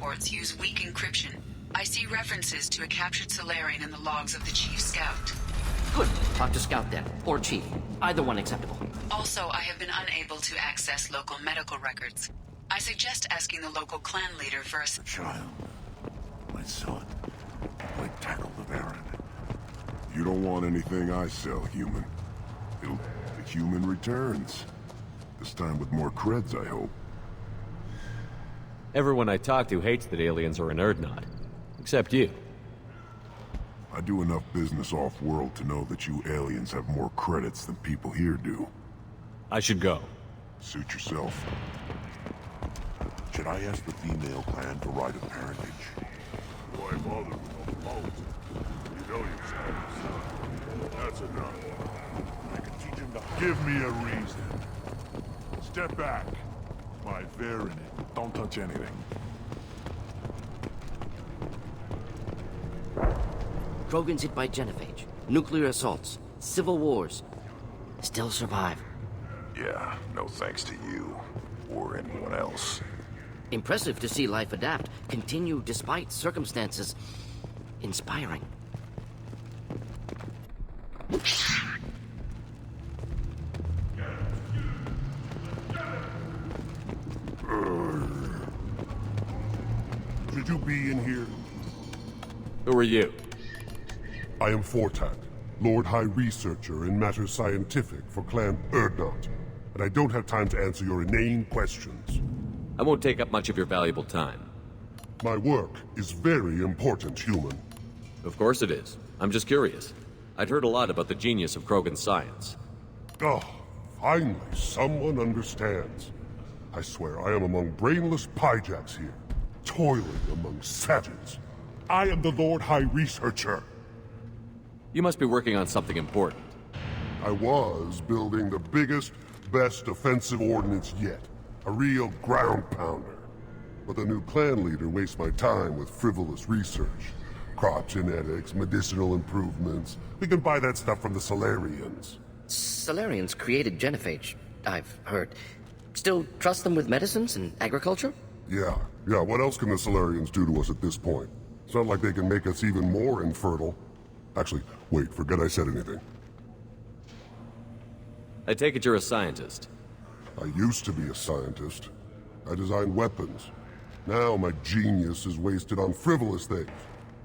reports use weak encryption. I see references to a captured Solarian in the logs of the Chief Scout. Good. Talk to Scout then, or Chief. Either one acceptable. Also, I have been unable to access local medical records. I suggest asking the local clan leader for a... Child, my son, I tackle the Baron. You don't want anything I sell, human. The human returns. This time with more creds, I hope. Everyone I talk to hates that aliens are an Erdnot. Except you. I do enough business off-world to know that you aliens have more credits than people here do. I should go. Suit yourself. Should I ask the female clan for right of parentage? Why bother with all politics? You know yourself. That's enough. I can teach him to... Give me a reason. Step back. My Baron. Don't touch anything. Krogan's hit by genophage, nuclear assaults, civil wars. Still survive. Yeah, no thanks to you. Or anyone else. Impressive to see life adapt, continue despite circumstances. Inspiring. Should you be in here? Who are you? I am Fortak, Lord High Researcher in matters scientific for Clan Erdnot, and I don't have time to answer your inane questions. I won't take up much of your valuable time. My work is very important, human. Of course it is. I'm just curious. I'd heard a lot about the genius of Krogan science. Oh, finally someone understands. I swear I am among brainless pyjacks here, toiling among savages. I am the Lord High Researcher. You must be working on something important. I was building the biggest, best offensive ordnance yet. A real ground pounder. But the new clan leader wastes my time with frivolous research. Crop genetics, medicinal improvements. We can buy that stuff from the Solarians. Solarians created genophage, I've heard. Still trust them with medicines and agriculture? Yeah. What else can the Solarians do to us at this point? It's not like they can make us even more infertile. Actually, wait, forget I said anything. I take it you're a scientist. I used to be a scientist. I designed weapons. Now my genius is wasted on frivolous things.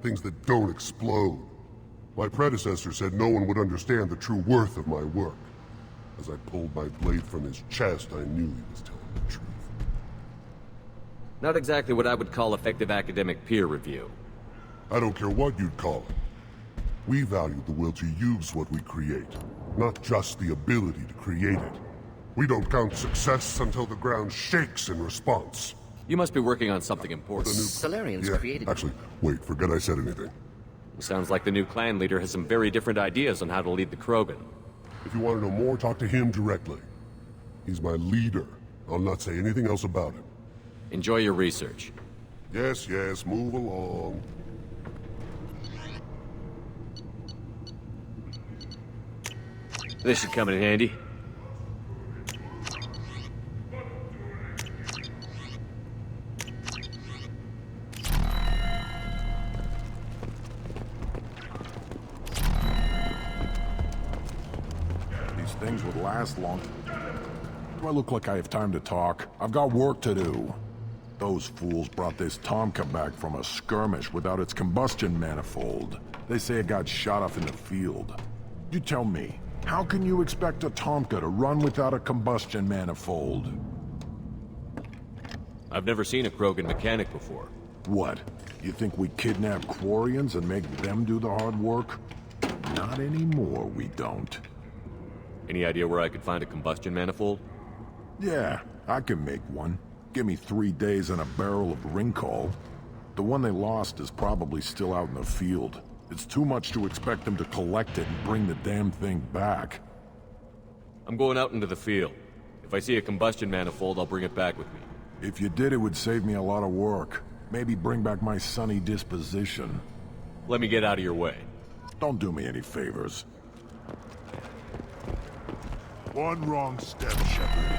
Things that don't explode. My predecessor said no one would understand the true worth of my work. As I pulled my blade from his chest, I knew he was telling the truth. Not exactly what I would call effective academic peer review. I don't care what you'd call it. We value the will to use what we create, not just the ability to create it. We don't count success until the ground shakes in response. You must be working on something important. Solarians created... Actually, wait, forget I said anything. Sounds like the new clan leader has some very different ideas on how to lead the Krogan. If you want to know more, talk to him directly. He's my leader. I'll not say anything else about him. Enjoy your research. Yes, move along. This should come in handy. These things would last long. Do I look like I have time to talk? I've got work to do. Those fools brought this Tomka back from a skirmish without its combustion manifold. They say it got shot off in the field. You tell me, how can you expect a Tomka to run without a combustion manifold? I've never seen a Krogan mechanic before. What? You think we kidnap Quarians and make them do the hard work? Not anymore, we don't. Any idea where I could find a combustion manifold? Yeah, I can make one. Give me 3 days and a barrel of Ringcall. The one they lost is probably still out in the field. It's too much to expect them to collect it and bring the damn thing back. I'm going out into the field. If I see a combustion manifold, I'll bring it back with me. If you did, it would save me a lot of work. Maybe bring back my sunny disposition. Let me get out of your way. Don't do me any favors. One wrong step, Shepard.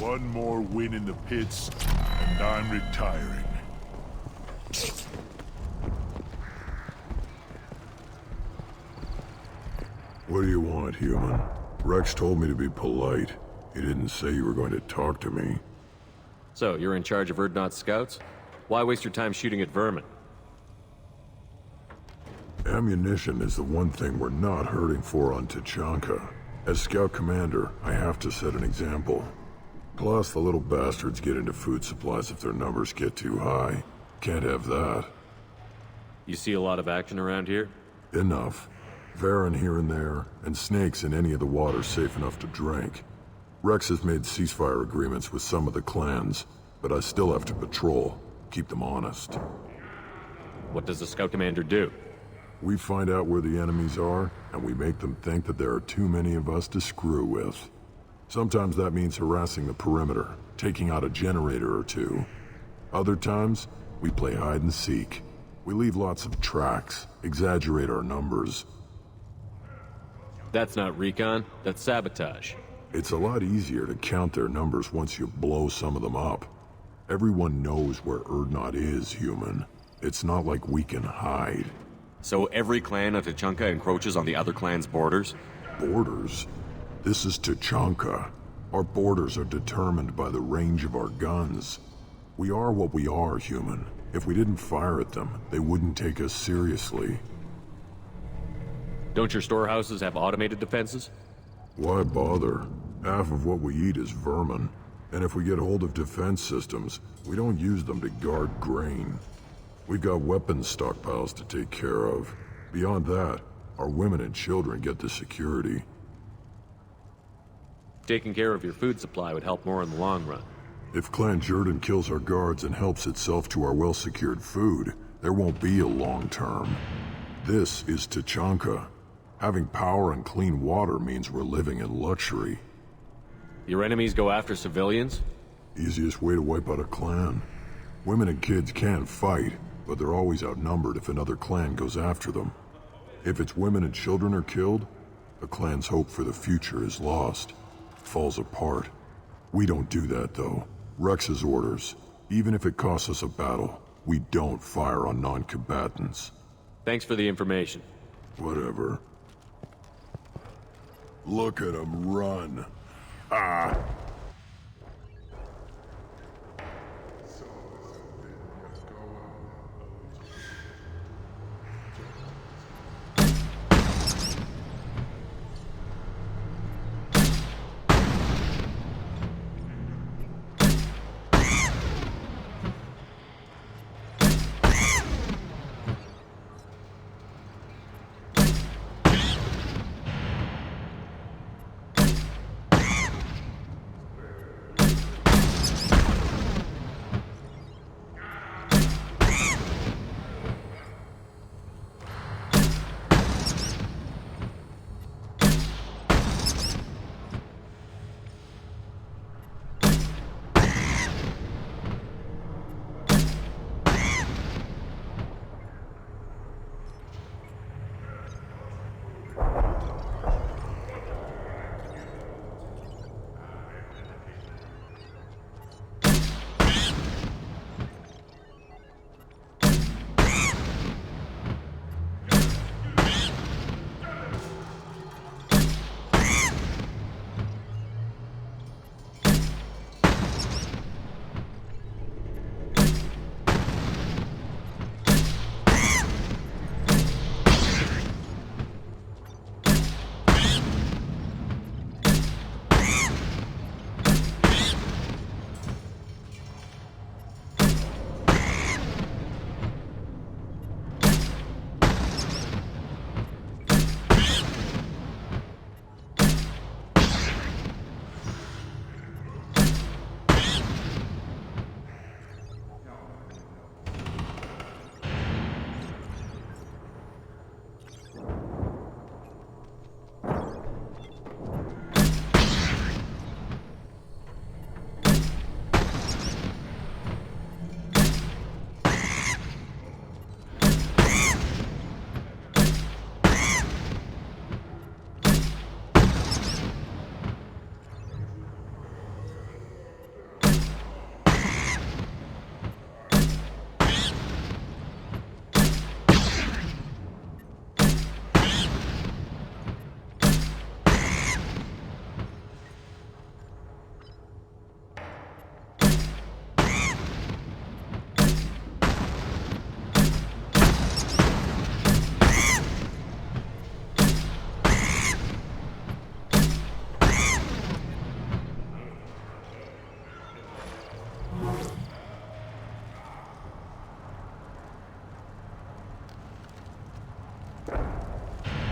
One more win in the pits, and I'm retiring. What do you want, human? Rex told me to be polite. He didn't say you were going to talk to me. So, you're in charge of Erdnot's scouts? Why waste your time shooting at vermin? Ammunition is the one thing we're not hurting for on Tachanka. As scout commander, I have to set an example. Plus, the little bastards get into food supplies if their numbers get too high. Can't have that. You see a lot of action around here? Enough. Varen here and there, and snakes in any of the water safe enough to drink. Rex has made ceasefire agreements with some of the clans, but I still have to patrol, keep them honest. What does the scout commander do? We find out where the enemies are, and we make them think that there are too many of us to screw with. Sometimes that means harassing the perimeter, taking out a generator or two. Other times, we play hide and seek. We leave lots of tracks, exaggerate our numbers. That's not recon, that's sabotage. It's a lot easier to count their numbers once you blow some of them up. Everyone knows where Erdnot is, human. It's not like we can hide. So every clan of Tachanka encroaches on the other clan's borders? Borders? This is Tachanka. Our borders are determined by the range of our guns. We are what we are, human. If we didn't fire at them, they wouldn't take us seriously. Don't your storehouses have automated defenses? Why bother? Half of what we eat is vermin. And if we get hold of defense systems, we don't use them to guard grain. We've got weapons stockpiles to take care of. Beyond that, our women and children get the security. Taking care of your food supply would help more in the long run. If Clan Jordan kills our guards and helps itself to our well-secured food, there won't be a long term. This is Tachanka. Having power and clean water means we're living in luxury. Your enemies go after civilians? Easiest way to wipe out a clan. Women and kids can fight, but they're always outnumbered if another clan goes after them. If its women and children are killed, the clan's hope for the future is lost. Falls apart. We don't do that, though. Rex's orders. Even if it costs us a battle, we don't fire on non-combatants. Thanks for the information. Whatever. Look at him run. Ah!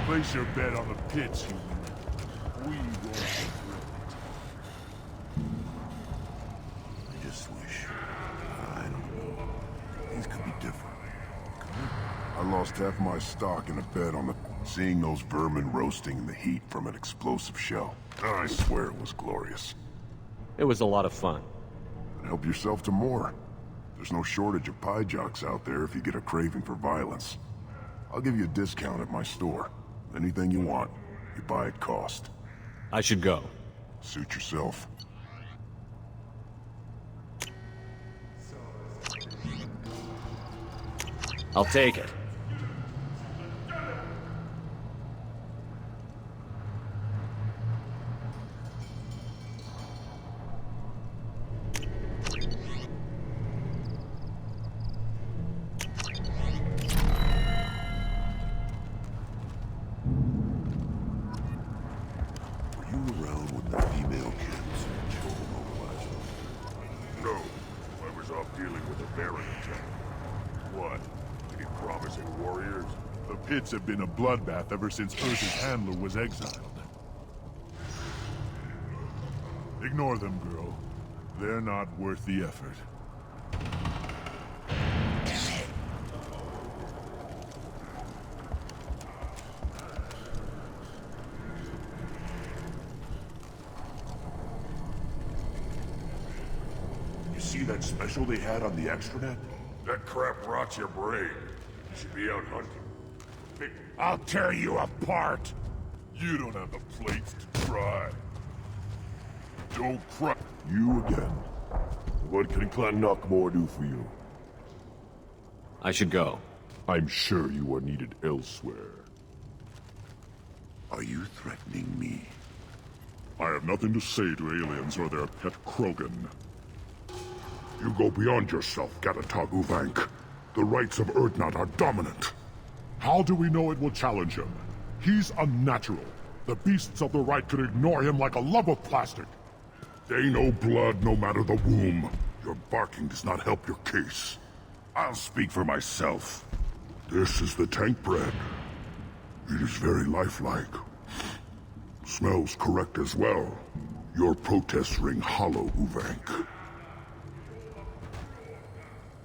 Place your bet on the pits, human. We will. I just wish. I don't know. Things could be different. I lost half my stock in a bet on the... Seeing those vermin roasting in the heat from an explosive shell. I swear it was glorious. It was a lot of fun. And help yourself to more. There's no shortage of pie jocks out there if you get a craving for violence. I'll give you a discount at my store. Anything you want, you buy at cost. I should go. Suit yourself. I'll take it. Pits have been a bloodbath ever since Earth's handler was exiled. Ignore them, girl. They're not worth the effort. You see that special they had on the extranet? That crap rots your brain. You should be out hunting. I'll tear you apart! You don't have the plates to try. Don't cry. You again. What can Clan Knockmore do for you? I should go. I'm sure you are needed elsewhere. Are you threatening me? I have nothing to say to aliens or their pet Krogan. You go beyond yourself, Gatatog Uvank. The rights of Urdnot are dominant. How do we know it will challenge him? He's unnatural. The beasts of the right could ignore him like a lump of plastic. They know blood no matter the womb. Your barking does not help your case. I'll speak for myself. This is the tank bread. It is very lifelike. Smells correct as well. Your protests ring hollow, Uvank.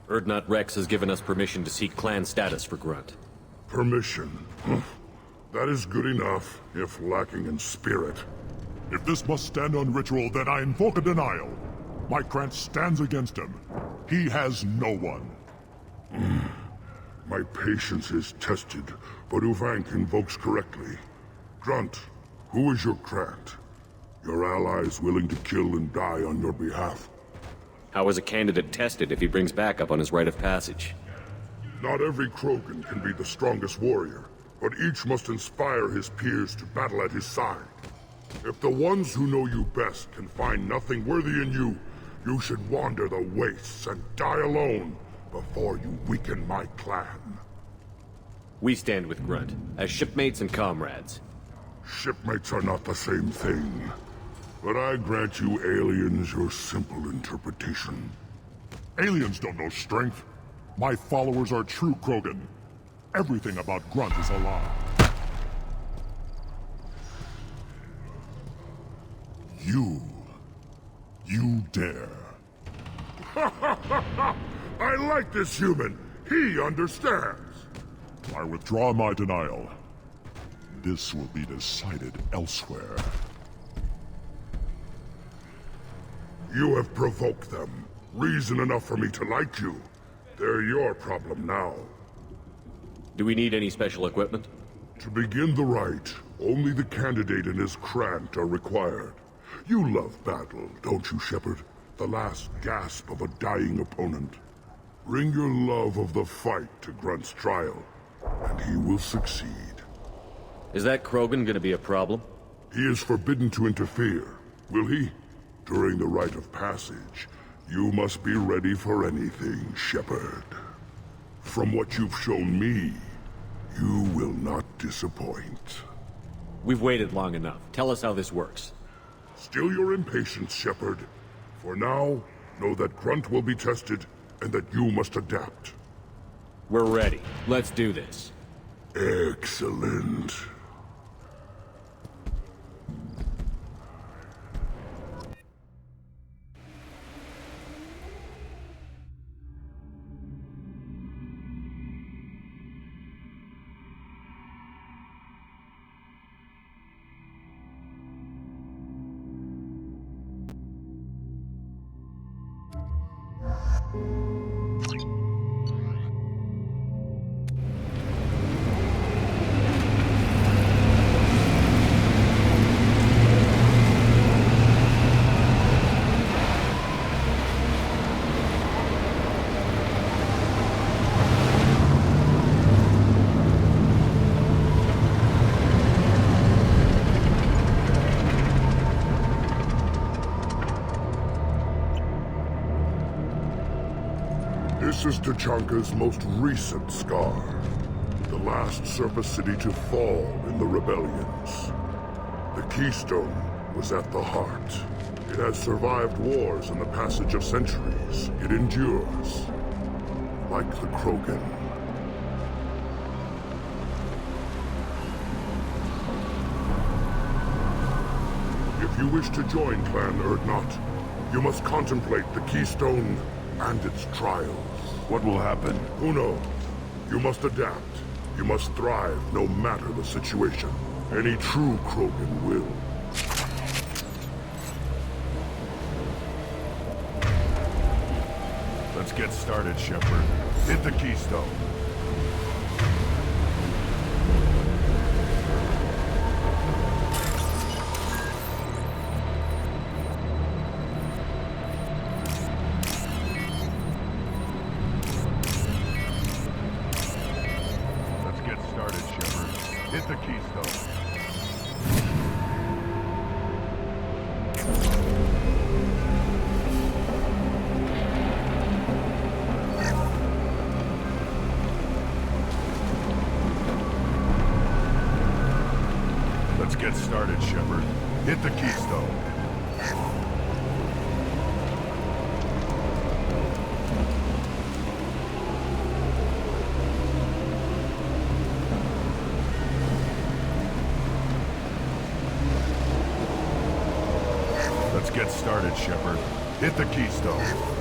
Urdnot Rex has given us permission to seek clan status for Grunt. Permission. That is good enough, if lacking in spirit. If this must stand on ritual, then I invoke a denial. My Grant stands against him. He has no one. My patience is tested, but Uvank invokes correctly. Grunt, who is your Grant? Your allies willing to kill and die on your behalf. How is a candidate tested if he brings backup on his rite of passage? Not every Krogan can be the strongest warrior, but each must inspire his peers to battle at his side. If the ones who know you best can find nothing worthy in you, you should wander the wastes and die alone before you weaken my clan. We stand with Grunt, as shipmates and comrades. Shipmates are not the same thing, but I grant you aliens your simple interpretation. Aliens don't know strength. My followers are true Krogan. Everything about Grunt is a lie. You dare. I like this human. He understands. I withdraw my denial. This will be decided elsewhere. You have provoked them. Reason enough for me to like you. They're your problem now. Do we need any special equipment? To begin the rite, only the candidate and his Krant are required. You love battle, don't you, Shepard? The last gasp of a dying opponent. Bring your love of the fight to Grunt's trial, and he will succeed. Is that Krogan gonna be a problem? He is forbidden to interfere, will he? During the rite of passage, you must be ready for anything, Shepard. From what you've shown me, you will not disappoint. We've waited long enough. Tell us how this works. Still your impatience, Shepard. For now, know that Grunt will be tested, and that you must adapt. We're ready. Let's do this. Excellent. This is Tachanka's most recent scar. The last surface city to fall in the rebellions. The Keystone was at the heart. It has survived wars and the passage of centuries. It endures. Like the Krogan. If you wish to join Clan Erdnot, you must contemplate the Keystone and its trials. What will happen? Who knows? You must adapt. You must thrive no matter the situation. Any true Krogan will. Let's get started, Shepard. Hit the Keystone. Let's get started, Shepard. Hit the Keystone. Let's get started, Shepard. Hit the Keystone. Let's get started, Shepard. Hit the Keystone.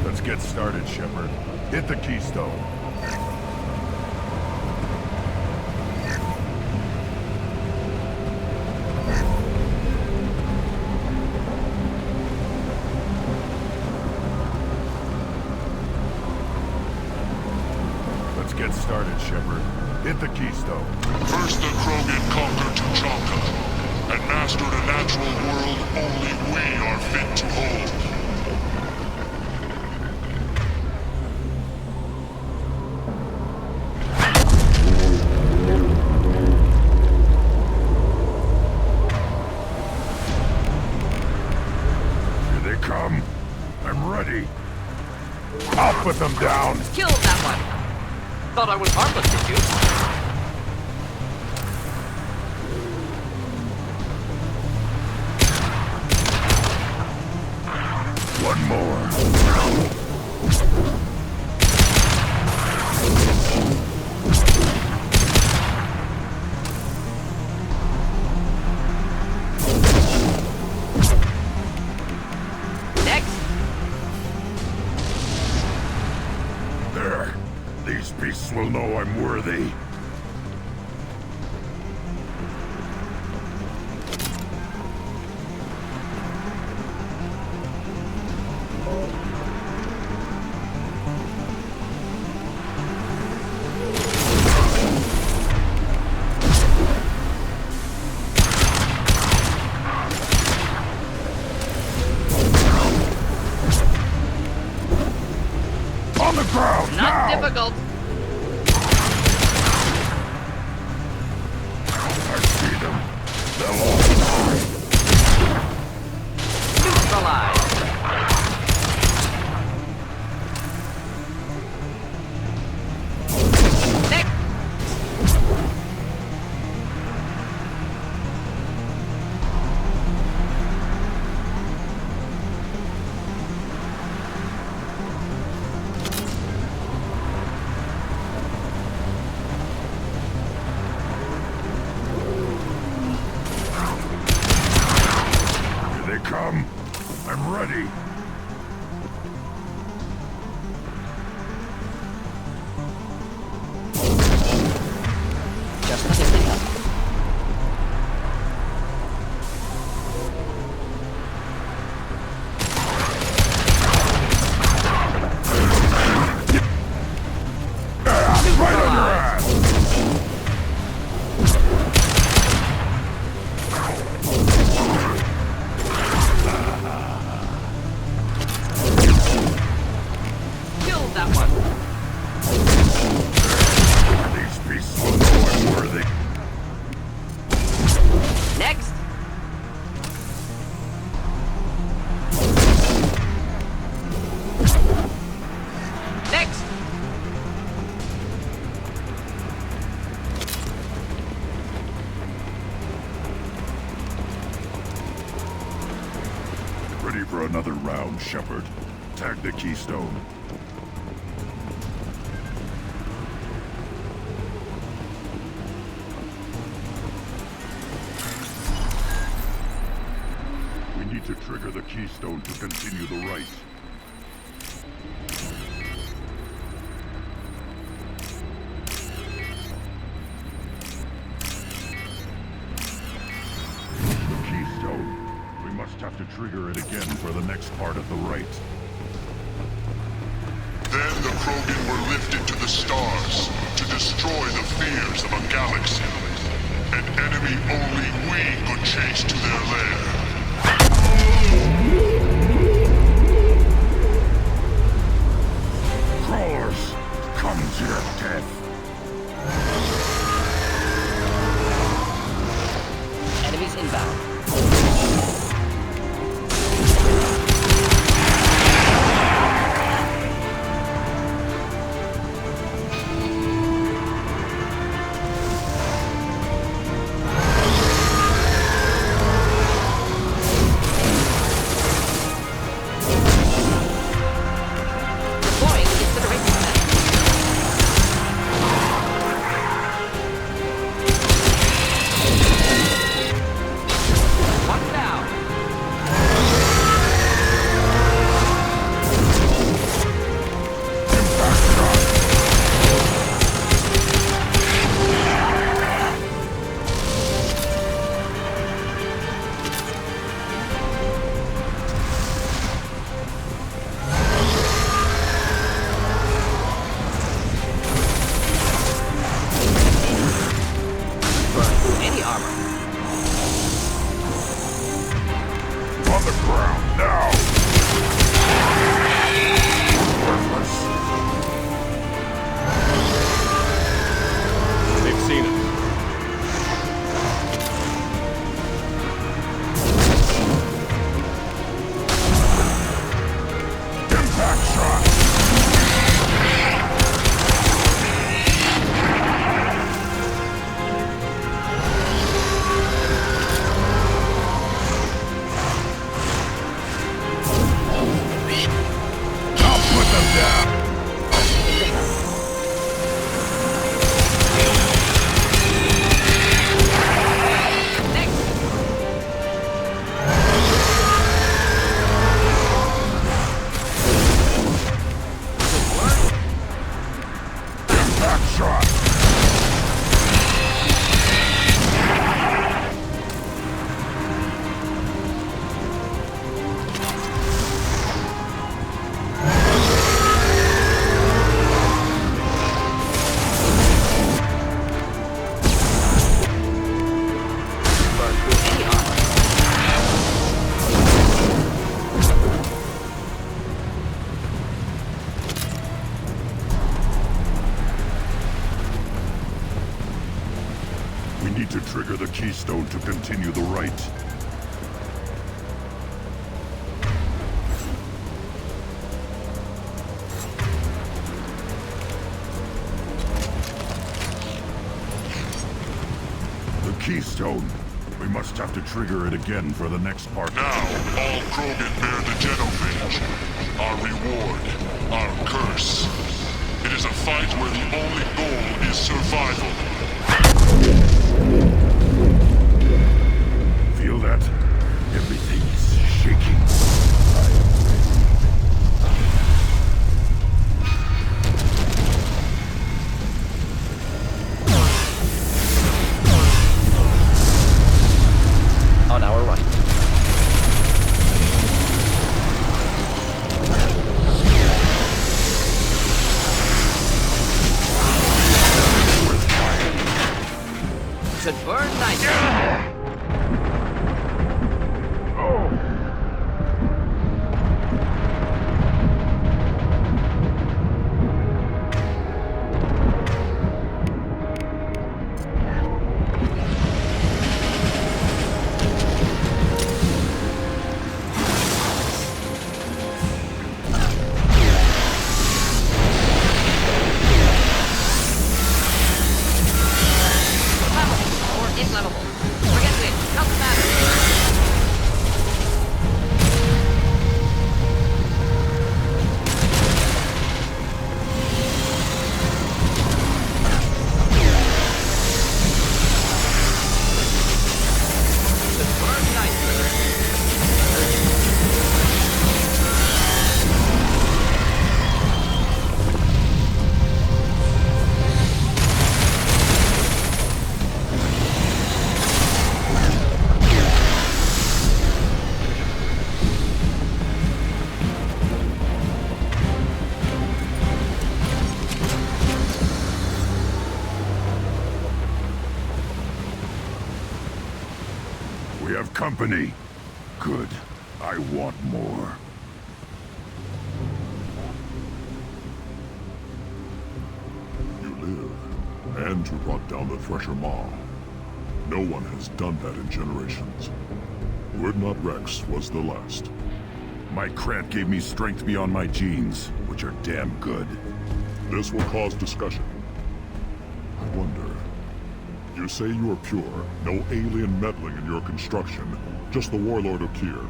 Let's get started, Shepard. Hit the Keystone. Let's get started, Shepard. Hit the Keystone. First the Krogan conquered Tachanka and mastered a natural world only we are fit to hold. Here they come. I'm ready. I'll put them down. Killed that one! Thought I was harmless, did you? One more. Next! There. These beasts will know I'm worthy. On the ground, Not now! difficult. I see them. They'll all die. Neutralized. Next! another round, Shepard. Tag the keystone. We need to trigger the keystone to continue the right. Have to trigger it again for the next part at the right. Then the Krogan were lifted to the stars to destroy the fears of a galaxy. An enemy only we could chase to their lair. Crawlers, come to your death. Enemies inbound. To trigger the keystone to continue the right. The keystone. We must have to trigger it again for the next part. Now, all Krogan bear the genophage. Our reward, our curse. It is a fight where the only goal is survival. Feel that? Everything's shaking. On our right. Should burn nicely. Inflammable. have company. Good. I want more. You live, and you brought down the Thresher Maw. No one has done that in generations. Word Not Rex was the last. My Krant gave me strength beyond my genes, which are damn good. This will cause discussion. I wonder. You say you are pure, no alien meddling in your construction, just the warlord of Kier.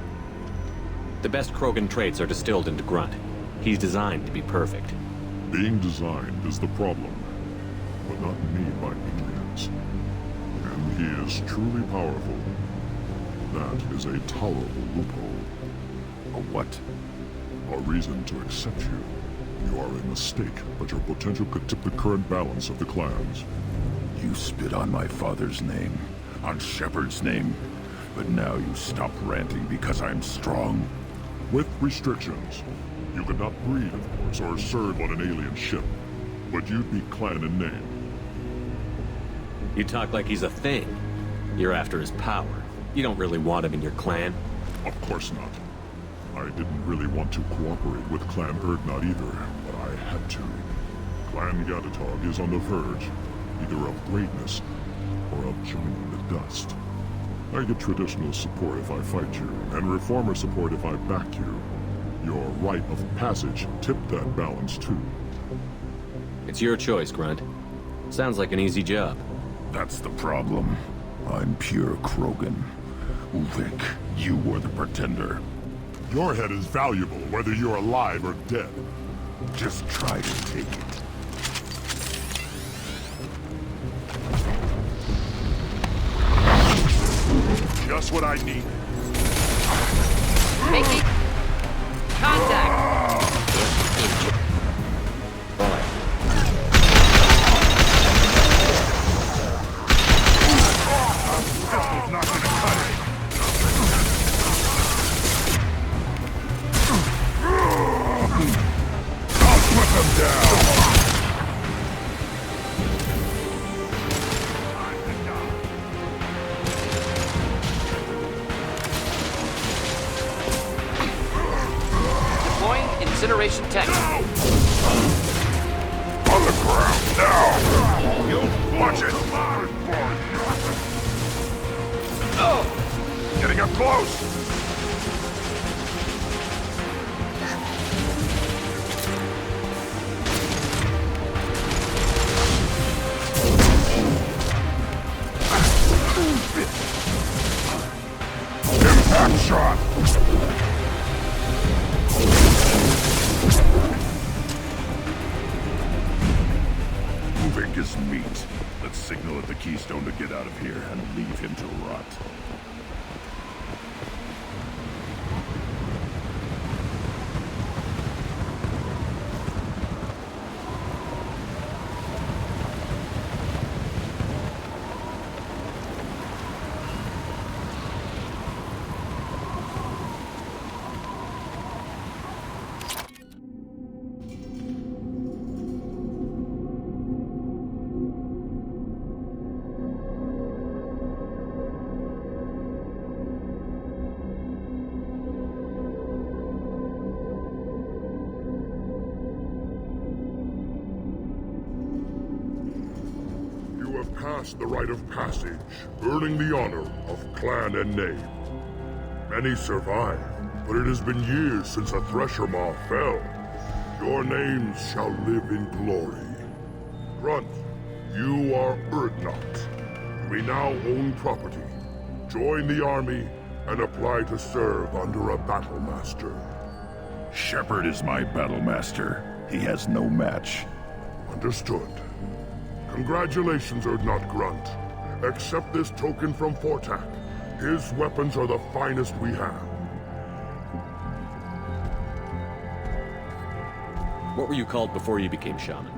The best Krogan traits are distilled into Grunt. He's designed to be perfect. Being designed is the problem, but not made by aliens. And he is truly powerful. That is a tolerable loophole. A what? A reason to accept you. You are a mistake, but your potential could tip the current balance of the clans. You spit on my father's name, on Shepard's name, but now you stop ranting because I'm strong. With restrictions. You could not breed, of course, or serve on an alien ship, but you'd be clan in name. You talk like he's a thing. You're after his power. You don't really want him in your clan. Of course not. I didn't really want to cooperate with Clan Erdnot either, but I had to. Clan Gatatog is on the verge, either of greatness or of joining the dust. I get traditional support if I fight you, and reformer support if I back you. Your rite of passage tipped that balance too. It's your choice, Grunt. Sounds like an easy job. That's the problem. I'm pure Krogan. Uvik, you were the pretender. Your head is valuable, whether you're alive or dead. Just try to take it. Just what I need. Making contact. Pistol's not gonna cut it. I'll put them down. Incineration tech. On the ground now! You watch it! Oh! Getting up close! Impact shot! Uvik is meat. Let's signal at the Keystone to get out of here and leave him to rot. Passed the rite of passage, earning the honor of clan and name. Many survive, but it has been years since a Thresher Maw fell. Your names shall live in glory. Grunt, you are Erdnot. We now own property. Join the army and apply to serve under a battle master. Shepard is my battle master. He has no match. Understood. Congratulations, Erdnot Grunt. Accept this token from Fortak. His weapons are the finest we have. What were you called before you became shaman?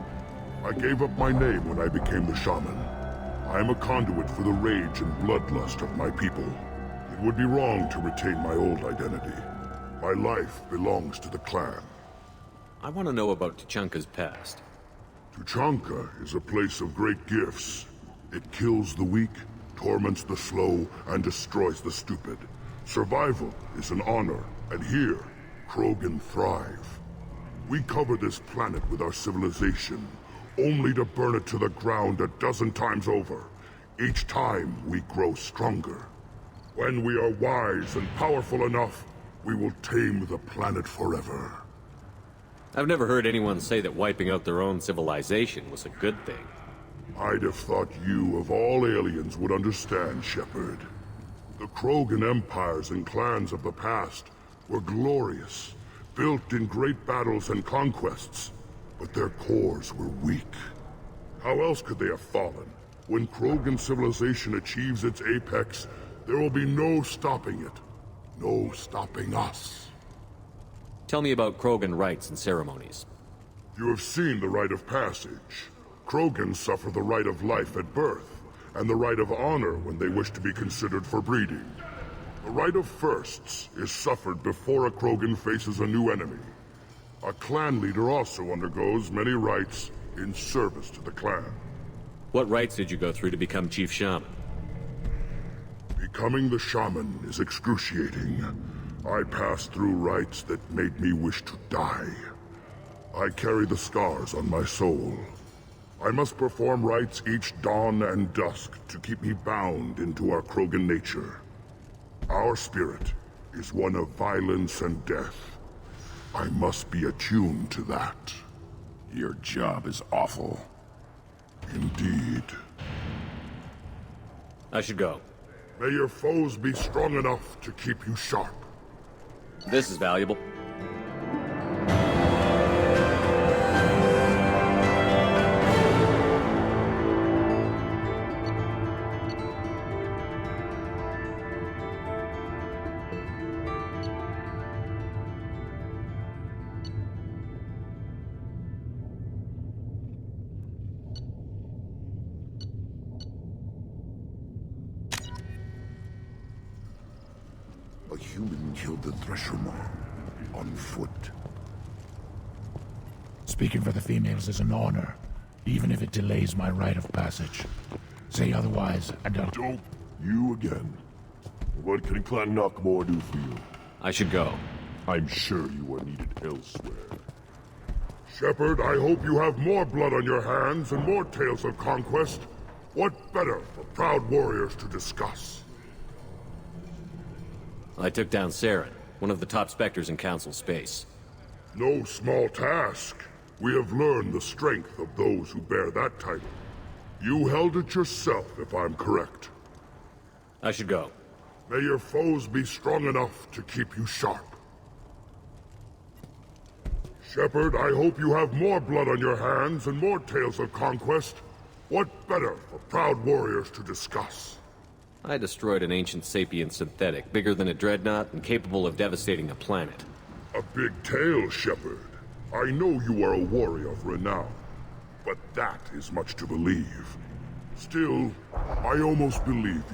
I gave up my name when I became the shaman. I am a conduit for the rage and bloodlust of my people. It would be wrong to retain my old identity. My life belongs to the clan. I want to know about Tuchanka's past. Tuchanka is a place of great gifts. It kills the weak torments the slow and destroys the stupid. Survival is an honor, and here, Krogan thrive. We cover this planet with our civilization, only to burn it to the ground a dozen times over. Each time, we grow stronger. When we are wise and powerful enough, we will tame the planet forever. I've never heard anyone say that wiping out their own civilization was a good thing. I'd have thought you, of all aliens, would understand, Shepard. The Krogan empires and clans of the past were glorious, built in great battles and conquests, but their cores were weak. How else could they have fallen? When Krogan civilization achieves its apex, there will be no stopping it. No stopping us. Tell me about Krogan rites and ceremonies. You have seen the rite of passage. Krogans suffer the rite of life at birth, and the rite of honor when they wish to be considered for breeding. The rite of firsts is suffered before a Krogan faces a new enemy. A clan leader also undergoes many rites in service to the clan. What rites did you go through to become Chief Shaman? Becoming the shaman is excruciating. I passed through rites that made me wish to die. I carry the scars on my soul. I must perform rites each dawn and dusk to keep me bound into our Krogan nature. Our spirit is one of violence and death. I must be attuned to that. Your job is awful. Indeed. I should go. May your foes be strong enough to keep you sharp. This is valuable. A human killed the Thresher Maw on foot. Speaking for the females is an honor, even if it delays my rite of passage. Say otherwise, and I'll... Don't you again. What can Clan Knockmore do for you? I should go. I'm sure you are needed elsewhere. Shepard, I hope you have more blood on your hands and more tales of conquest. What better for proud warriors to discuss? I took down Saren, one of the top specters in Council space. No small task. We have learned the strength of those who bear that title. You held it yourself, if I'm correct. I should go. May your foes be strong enough to keep you sharp. Shepard, I hope you have more blood on your hands and more tales of conquest. What better for proud warriors to discuss? I destroyed an ancient sapient synthetic, bigger than a dreadnought and capable of devastating a planet. A big tale, Shepard. I know you are a warrior of renown, but that is much to believe. Still, I almost believe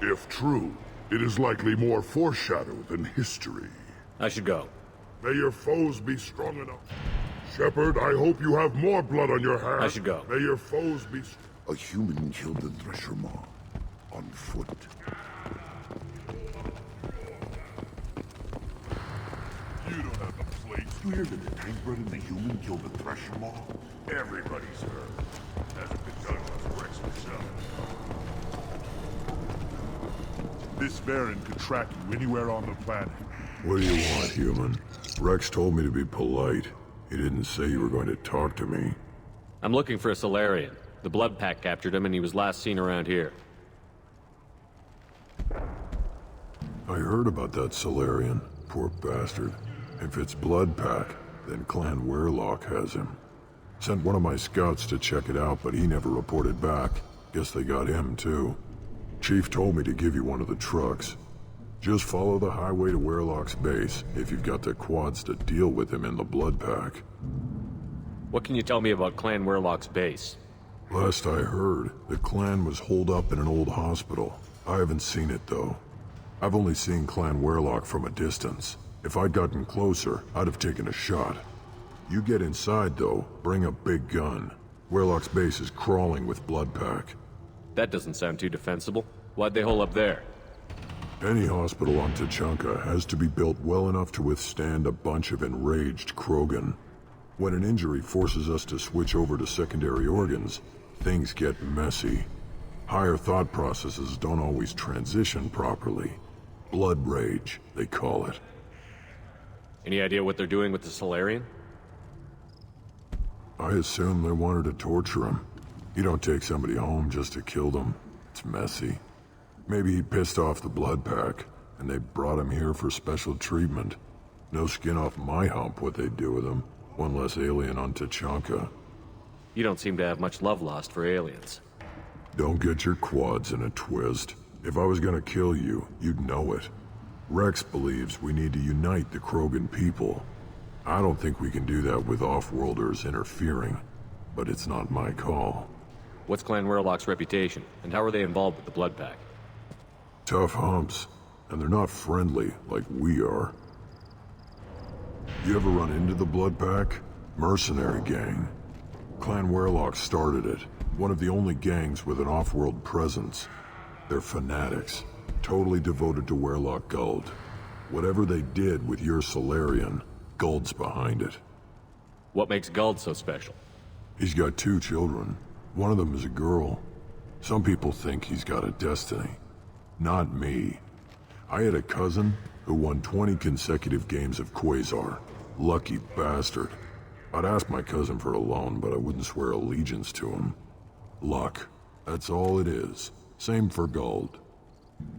you. If true, it is likely more foreshadow than history. I should go. May your foes be strong enough. Shepard, I hope you have more blood on your hands. I should go. May your foes be... A human killed the Thresher Maw on foot. You don't have the plates. You hear that the tank-bred and the human killed the Thresher Maw? Everybody's heard. Hasn't been done since Rex himself. This Baron could track you anywhere on the planet. What do you want, human? Rex told me to be polite. He didn't say you were going to talk to me. I'm looking for a Solarian. The Blood Pack captured him and he was last seen around here. I heard about that Solarian. Poor bastard. If it's Blood Pack, then Clan Werlock has him. Sent one of my scouts to check it out, but he never reported back. Guess they got him, too. Chief told me to give you one of the trucks. Just follow the highway to Werlock's base, if you've got the quads to deal with him in the Blood Pack. What can you tell me about Clan Werlock's base? Last I heard, the clan was holed up in an old hospital. I haven't seen it, though. I've only seen Clan Werlock from a distance. If I'd gotten closer, I'd have taken a shot. You get inside, though, bring a big gun. Werlock's base is crawling with Blood Pack. That doesn't sound too defensible. Why'd they hole up there? Any hospital on Tuchanka has to be built well enough to withstand a bunch of enraged Krogan. When an injury forces us to switch over to secondary organs, things get messy. Higher thought processes don't always transition properly. Blood rage, they call it. Any idea what they're doing with the Solarian? I assume they wanted to torture him. You don't take somebody home just to kill them. It's messy. Maybe he pissed off the blood pack, and they brought him here for special treatment. No skin off my hump what they'd do with him. One less alien on Tuchanka. You don't seem to have much love lost for aliens. Don't get your quads in a twist. If I was gonna kill you, you'd know it. Rex believes we need to unite the Krogan people. I don't think we can do that with off-worlders interfering, but it's not my call. What's Clan Werlock's reputation, and how are they involved with the blood pack? Tough humps, and they're not friendly like we are. You ever run into the blood pack? Mercenary gang. Clan Werlock started it, one of the only gangs with an off-world presence. They're fanatics, totally devoted to Werlock Guld. Whatever they did with your Solarian, Guld's behind it. What makes Guld so special? He's got 2 children. One of them is a girl. Some people think he's got a destiny. Not me. I had a cousin who won 20 consecutive games of Quasar. Lucky bastard. I'd ask my cousin for a loan, but I wouldn't swear allegiance to him. Luck. That's all it is. Same for Guld.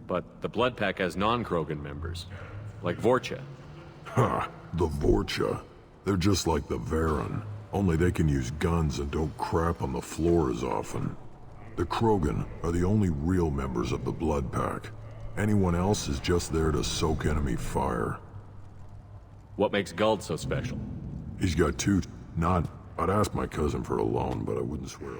But the blood pack has non-Krogan members, like Vorcha. Ha! The Vorcha. They're just like the Varen, only they can use guns and don't crap on the floor as often. The Krogan are the only real members of the blood pack. Anyone else is just there to soak enemy fire. What makes Guld so special? He's got 2... I'd ask my cousin for a loan, but I wouldn't swear.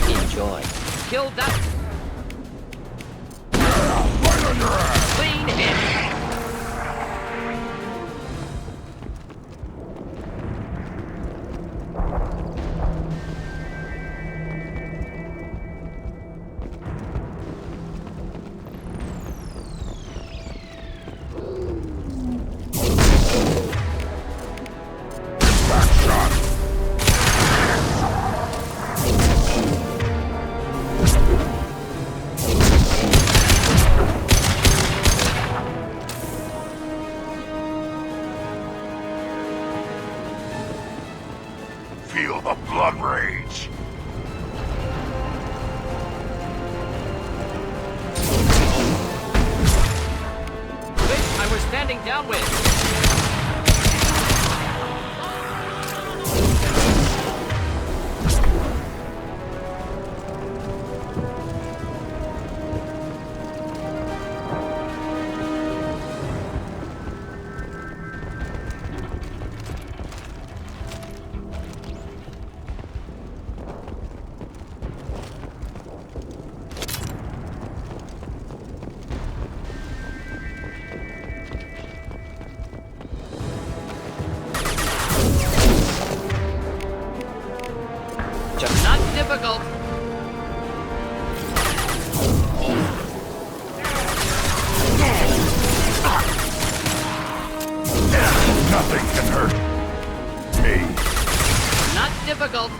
Enjoy. Kill that. Right on your ass! Clean hit. Feel the blood rage. Which I was standing down with. Not difficult. Nothing can hurt me. Not difficult.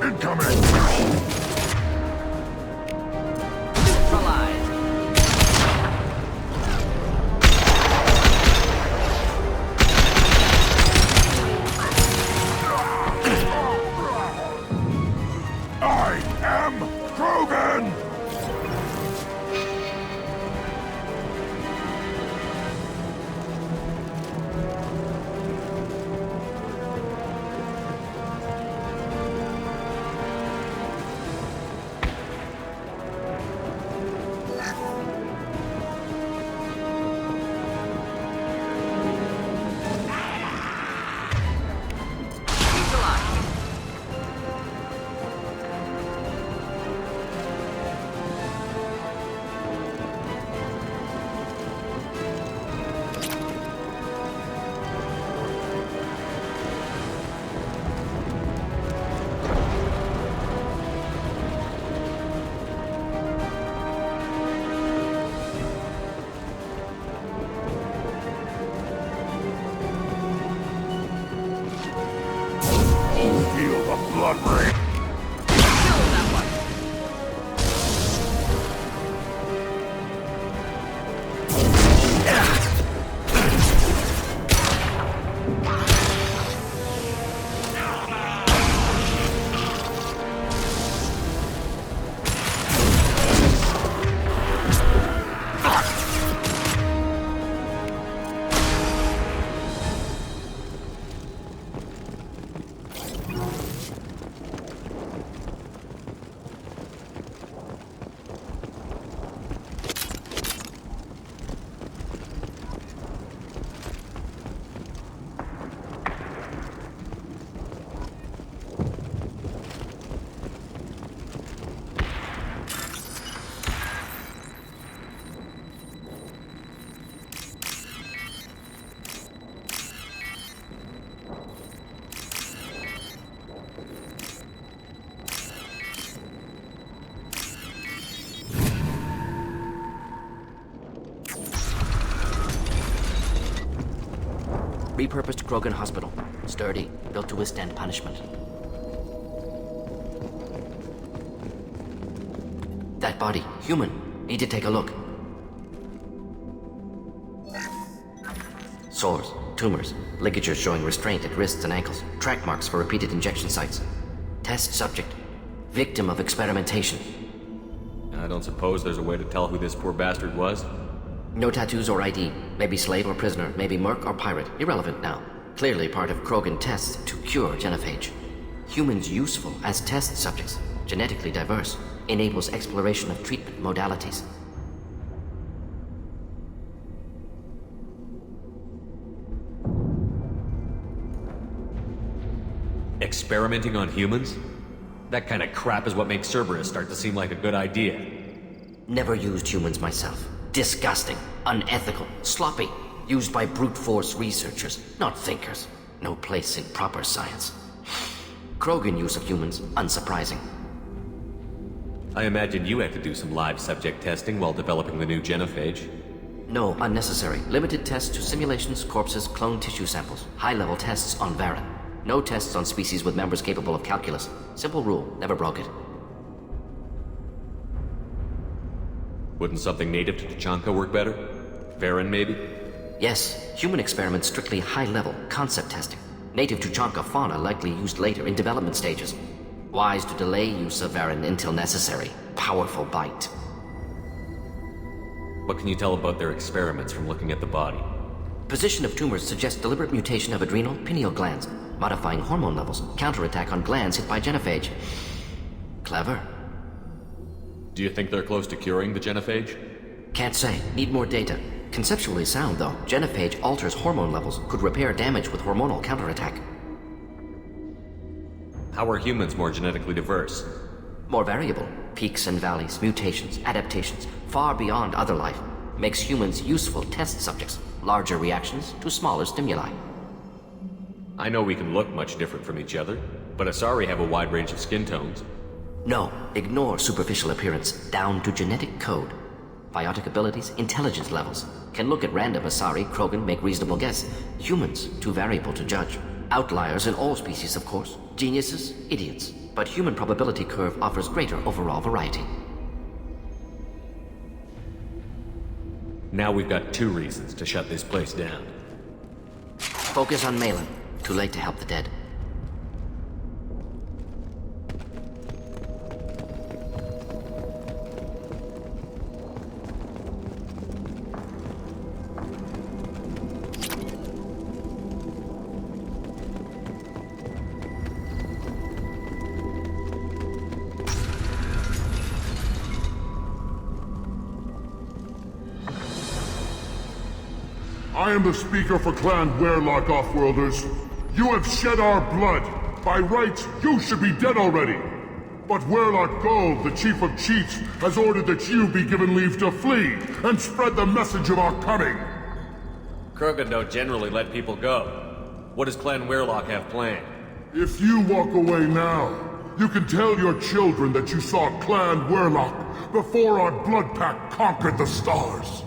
Incoming. Neutralized. I am Krogan! Feel the blood rage. Kill that one. Repurposed Krogan hospital. Sturdy, built to withstand punishment. That body, human. Need to take a look. Sores, tumors, ligatures showing restraint at wrists and ankles, track marks for repeated injection sites. Test subject, victim of experimentation. I don't suppose there's a way to tell who this poor bastard was? No tattoos or ID. Maybe slave or prisoner, maybe merc or pirate. Irrelevant now. Clearly part of Krogan tests to cure genophage. Humans useful as test subjects. Genetically diverse. Enables exploration of treatment modalities. Experimenting on humans? That kind of crap is what makes Cerberus start to seem like a good idea. Never used humans myself. Disgusting, unethical, sloppy. Used by brute force researchers, not thinkers. No place in proper science. Krogan use of humans, unsurprising. I imagine you had to do some live subject testing while developing the new genophage. No, unnecessary. Limited tests to simulations, corpses, cloned tissue samples. High-level tests on Varen. No tests on species with members capable of calculus. Simple rule, never broke it. Wouldn't something native to Tachanka work better? Varen, maybe? Yes, human experiments strictly high-level, concept testing. Native Tuchanka fauna likely used later in development stages. Wise to delay use of Varen until necessary. Powerful bite. What can you tell about their experiments from looking at the body? Position of tumors suggests deliberate mutation of adrenal, pineal glands, modifying hormone levels, counterattack on glands hit by genophage. Clever. Do you think they're close to curing the genophage? Can't say. Need more data. Conceptually sound, though. Genophage alters hormone levels, could repair damage with hormonal counterattack. How are humans more genetically diverse? More variable. Peaks and valleys, mutations, adaptations, far beyond other life. Makes humans useful test subjects. Larger reactions to smaller stimuli. I know we can look much different from each other, but Asari have a wide range of skin tones. No, ignore superficial appearance, down to genetic code. Biotic abilities, intelligence levels. Can look at random Asari, Krogan, make reasonable guess. Humans, too variable to judge. Outliers in all species, of course. Geniuses, idiots. But human probability curve offers greater overall variety. Now we've got 2 reasons to shut this place down. Focus on Malin. Too late to help the dead. I am the speaker for Clan Werlock, Offworlders. You have shed our blood. By rights, you should be dead already. But Werlock Gold, the Chief of Chiefs, has ordered that you be given leave to flee and spread the message of our coming. Krogan don't generally let people go. What does Clan Werlock have planned? If you walk away now, you can tell your children that you saw Clan Werlock before our blood pact conquered the stars.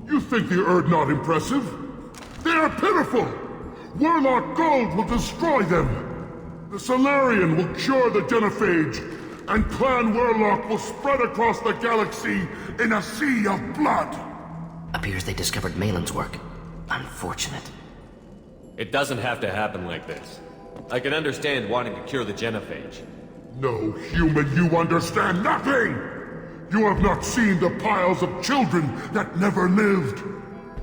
You think the Erd not impressive? They are pitiful! Werlock Gold will destroy them! The Solarian will cure the genophage, and Clan Werlock will spread across the galaxy in a sea of blood! Appears they discovered Malin's work. Unfortunate. It doesn't have to happen like this. I can understand wanting to cure the genophage. No human, you understand nothing! You have not seen the piles of children that never lived.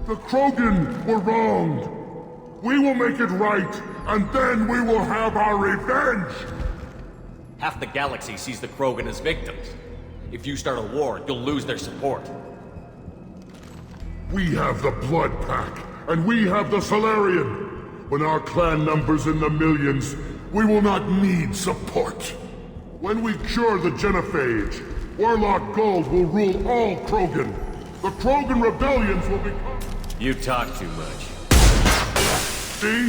The Krogan were wronged. We will make it right, and then we will have our revenge! Half the galaxy sees the Krogan as victims. If you start a war, you'll lose their support. We have the Blood Pack, and we have the Solarian. When our clan numbers in the millions, we will not need support. When we cure the genophage, Werlock Gold will rule all Krogan. The Krogan rebellions will become... You talk too much. See?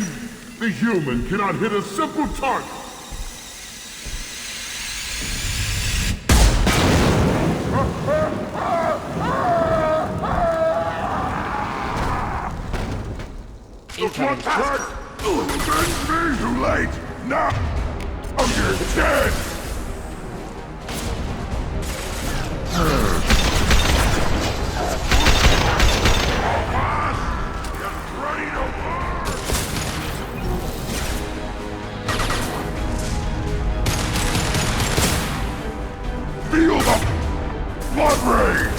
The human cannot hit a simple target. Incoming task. Too late! Now! You're dead! Feel the blood rage!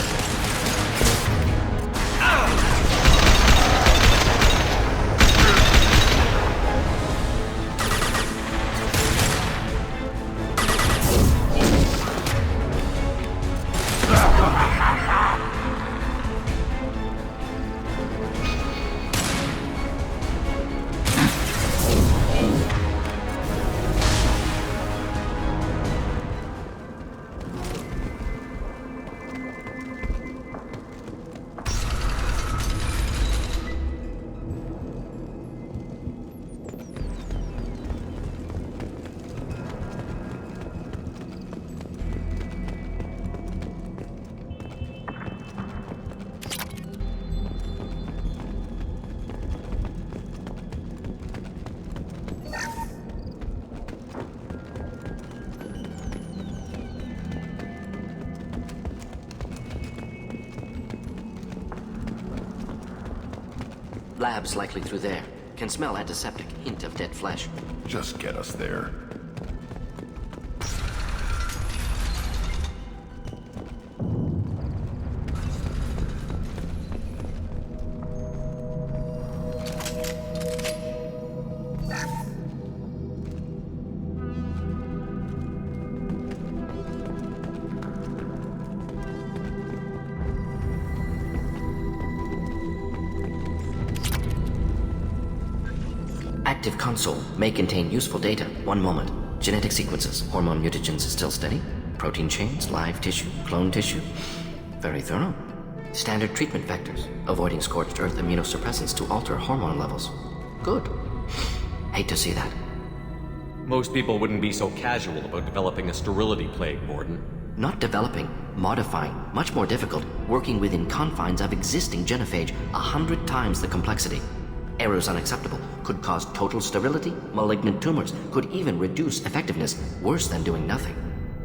Lab's likely through there. Can smell antiseptic, hint of dead flesh. Just get us there. Active console may contain useful data. One moment. Genetic sequences, hormone mutagens still steady. Protein chains, live tissue, clone tissue. Very thorough. Standard treatment vectors, avoiding scorched earth immunosuppressants to alter hormone levels. Good. Hate to see that. Most people wouldn't be so casual about developing a sterility plague, Morden. Not developing, modifying, much more difficult, working within confines of existing genophage, 100 times the complexity. Errors unacceptable, could cause total sterility, malignant tumors, could even reduce effectiveness, worse than doing nothing.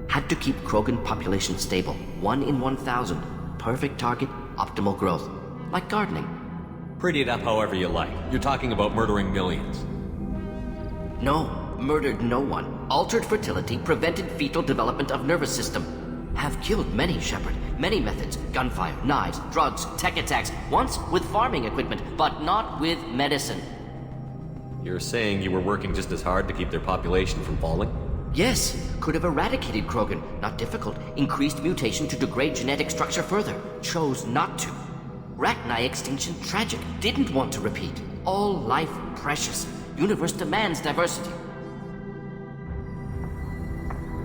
Had to keep Krogan population stable, 1 in 1,000, perfect target, optimal growth. Like gardening. Pretty it up however you like. You're talking about murdering millions. No, murdered no one. Altered fertility, prevented fetal development of nervous system. Have killed many, Shepard. Many methods. Gunfire, knives, drugs, tech attacks. Once with farming equipment, but not with medicine. You're saying you were working just as hard to keep their population from falling? Yes, could have eradicated Krogan. Not difficult. Increased mutation to degrade genetic structure further. Chose not to. Rachni extinction tragic. Didn't want to repeat. All life precious. Universe demands diversity.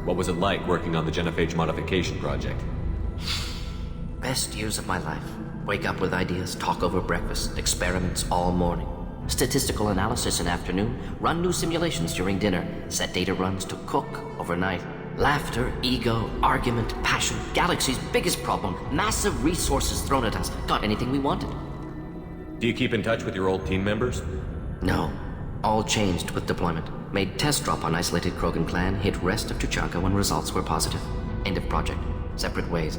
What was it like working on the genophage modification project? Best years of my life. Wake up with ideas, talk over breakfast, experiments all morning. Statistical analysis in afternoon, run new simulations during dinner, set data runs to cook overnight. Laughter, ego, argument, passion, galaxy's biggest problem, massive resources thrown at us. Got anything we wanted. Do you keep in touch with your old team members? No. All changed with deployment. Made test drop on isolated Krogan clan, hit rest of Tuchanka when results were positive. End of project. Separate ways.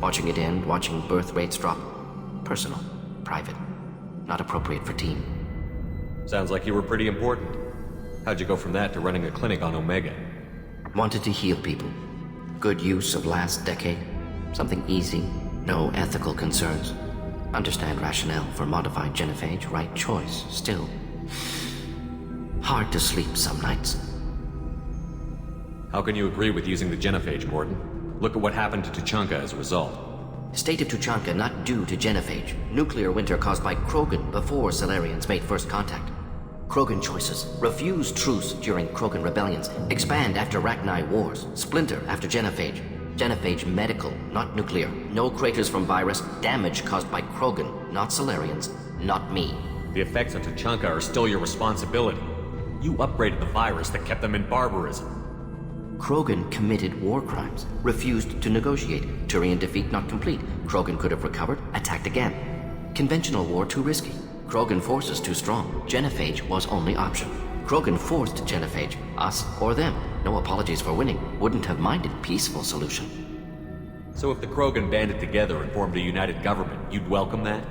Watching it end, watching birth rates drop. Personal. Private. Not appropriate for team. Sounds like you were pretty important. How'd you go from that to running a clinic on Omega? Wanted to heal people. Good use of last decade. Something easy. No ethical concerns. Understand rationale for modified genophage. Right choice. Still. Hard to sleep some nights. How can you agree with using the genophage, Morden? Look at what happened to Tuchanka as a result. State of Tuchanka not due to genophage. Nuclear winter caused by Krogan before Salarians made first contact. Krogan choices. Refuse truce during Krogan rebellions. Expand after Rachni wars. Splinter after genophage. Genophage medical, not nuclear. No craters from virus. Damage caused by Krogan, not Salarians, not me. The effects of Tuchanka are still your responsibility. You upgraded the virus that kept them in barbarism. Krogan committed war crimes, refused to negotiate. Turian defeat not complete. Krogan could have recovered, attacked again. Conventional war too risky. Krogan forces too strong. Genophage was only option. Krogan forced genophage, us or them. No apologies for winning. Wouldn't have minded peaceful solution. So if the Krogan banded together and formed a united government, you'd welcome that?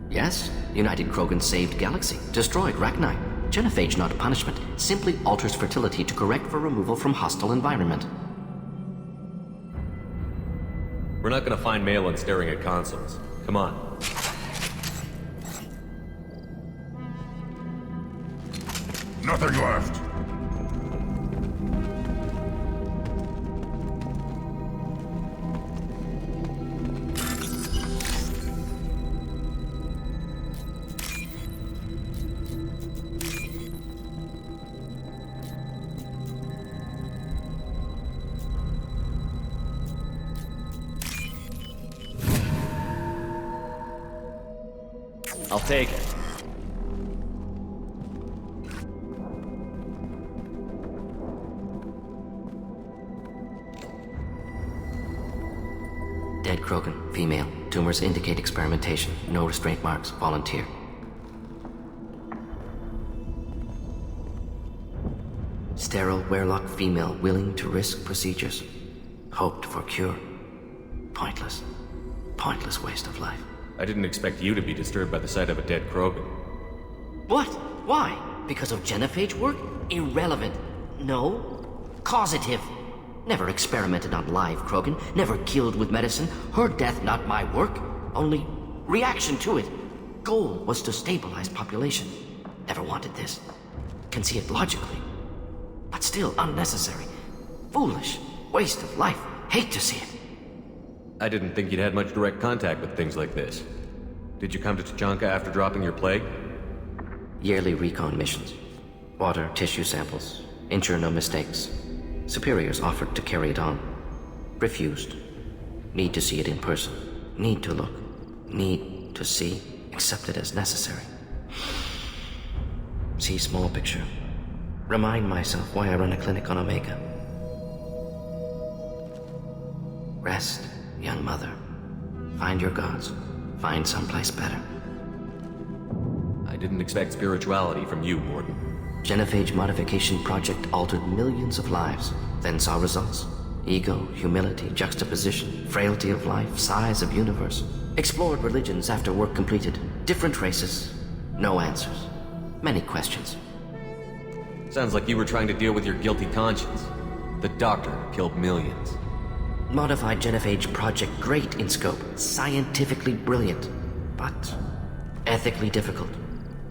Yes, United Krogan saved Galaxy, destroyed Rachni. Genophage not a punishment, simply alters fertility to correct for removal from hostile environment. We're not gonna find Malin staring at consoles. Come on. Nothing left. I'll take it. Dead Krogan, female. Tumors indicate experimentation. No restraint marks. Volunteer. Sterile Werelock female willing to risk procedures. Hoped for cure. Pointless. Pointless waste of life. I didn't expect you to be disturbed by the sight of a dead Krogan. What? Why? Because of genophage work? Irrelevant. No. Causative. Never experimented on live Krogan, never killed with medicine. Her death, not my work. Only reaction to it. Goal was to stabilize population. Never wanted this. Can see it logically. But still unnecessary. Foolish. Waste of life. Hate to see it. I didn't think you'd had much direct contact with things like this. Did you come to Tuchanka after dropping your plague? Yearly recon missions. Water, tissue samples. Ensure no mistakes. Superiors offered to carry it on. Refused. Need to see it in person. Need to look. Need to see. Accept it as necessary. See small picture. Remind myself why I run a clinic on Omega. Rest, young mother. Find your gods. Find someplace better. I didn't expect spirituality from you, Morden. Genophage modification project altered millions of lives, then saw results. Ego, humility, juxtaposition, frailty of life, size of universe. Explored religions after work completed. Different races. No answers. Many questions. Sounds like you were trying to deal with your guilty conscience. The doctor killed millions. Modified genophage project great in scope. Scientifically brilliant. But ethically difficult.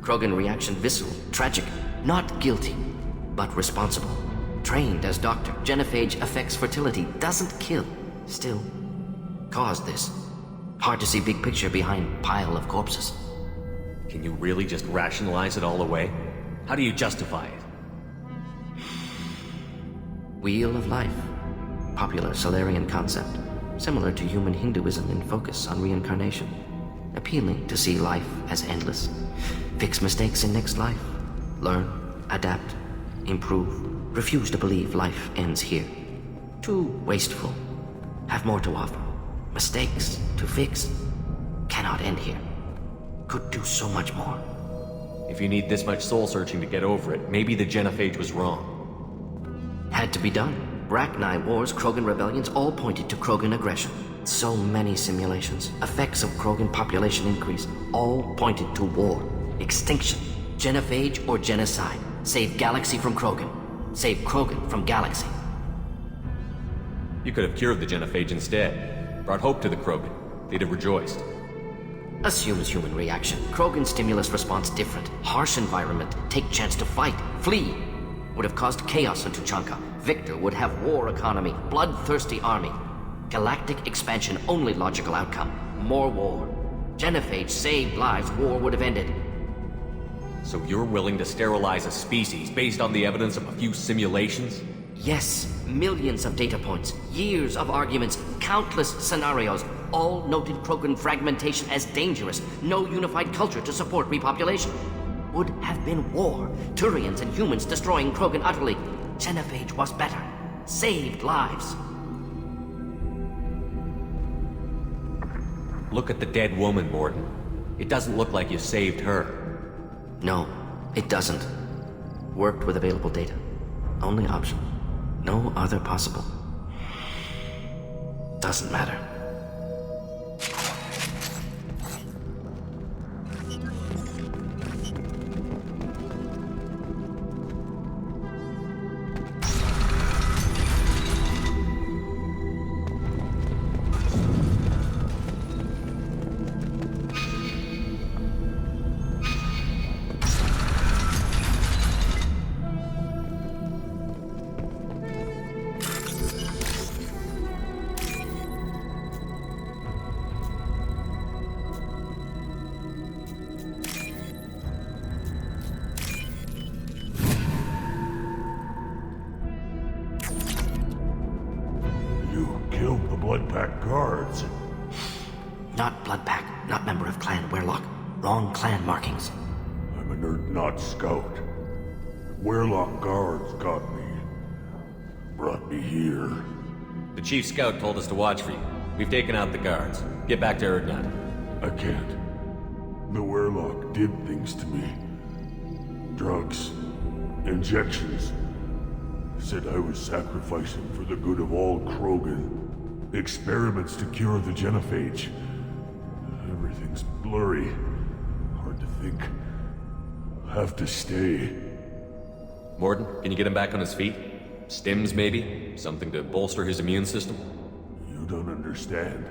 Krogan reaction visceral, tragic. Not guilty, but responsible. Trained as doctor, genophage affects fertility, doesn't kill. Still, caused this. Hard to see big picture behind pile of corpses. Can you really just rationalize it all away? How do you justify it? Wheel of life. Popular Solarian concept. Similar to human Hinduism in focus on reincarnation. Appealing to see life as endless. Fix mistakes in next life. Learn, adapt, improve. Refuse to believe life ends here. Too wasteful. Have more to offer. Mistakes to fix. Cannot end here. Could do so much more. If you need this much soul searching to get over it, maybe the genophage was wrong. Had to be done. Rachni wars, Krogan rebellions, all pointed to Krogan aggression. So many simulations. Effects of Krogan population increase. All pointed to war. Extinction. Genophage or genocide. Save galaxy from Krogan. Save Krogan from galaxy. You could have cured the genophage instead. Brought hope to the Krogan. They'd have rejoiced. Assumes human reaction. Krogan stimulus response different. Harsh environment. Take chance to fight. Flee. Would have caused chaos in Tuchanka. Victor would have war economy. Bloodthirsty army. Galactic expansion only logical outcome. More war. Genophage saved lives. War would have ended. So you're willing to sterilize a species based on the evidence of a few simulations? Yes. Millions of data points. Years of arguments. Countless scenarios. All noted Krogan fragmentation as dangerous. No unified culture to support repopulation. Would have been war. Turians and humans destroying Krogan utterly. Genophage was better. Saved lives. Look at the dead woman, Morden. It doesn't look like you saved her. No, it doesn't. Worked with available data. Only option. No other possible. Doesn't matter. Killed the Bloodpack guards. Not Bloodpack, not member of Clan Werlock. Wrong clan markings. I'm a nerd, not scout. Werlock guards got me. Brought me here. The chief scout told us to watch for you. We've taken out the guards. Get back to Erdnut. I can't. The Werlock did things to me. Drugs. Injections. Said I was sacrificing for the good of all Krogan. Experiments to cure the genophage. Every Everything's blurry. Hard to think. Have to stay. Morden, can you get him back on his feet? Stims, maybe? Something to bolster his immune system? You don't understand.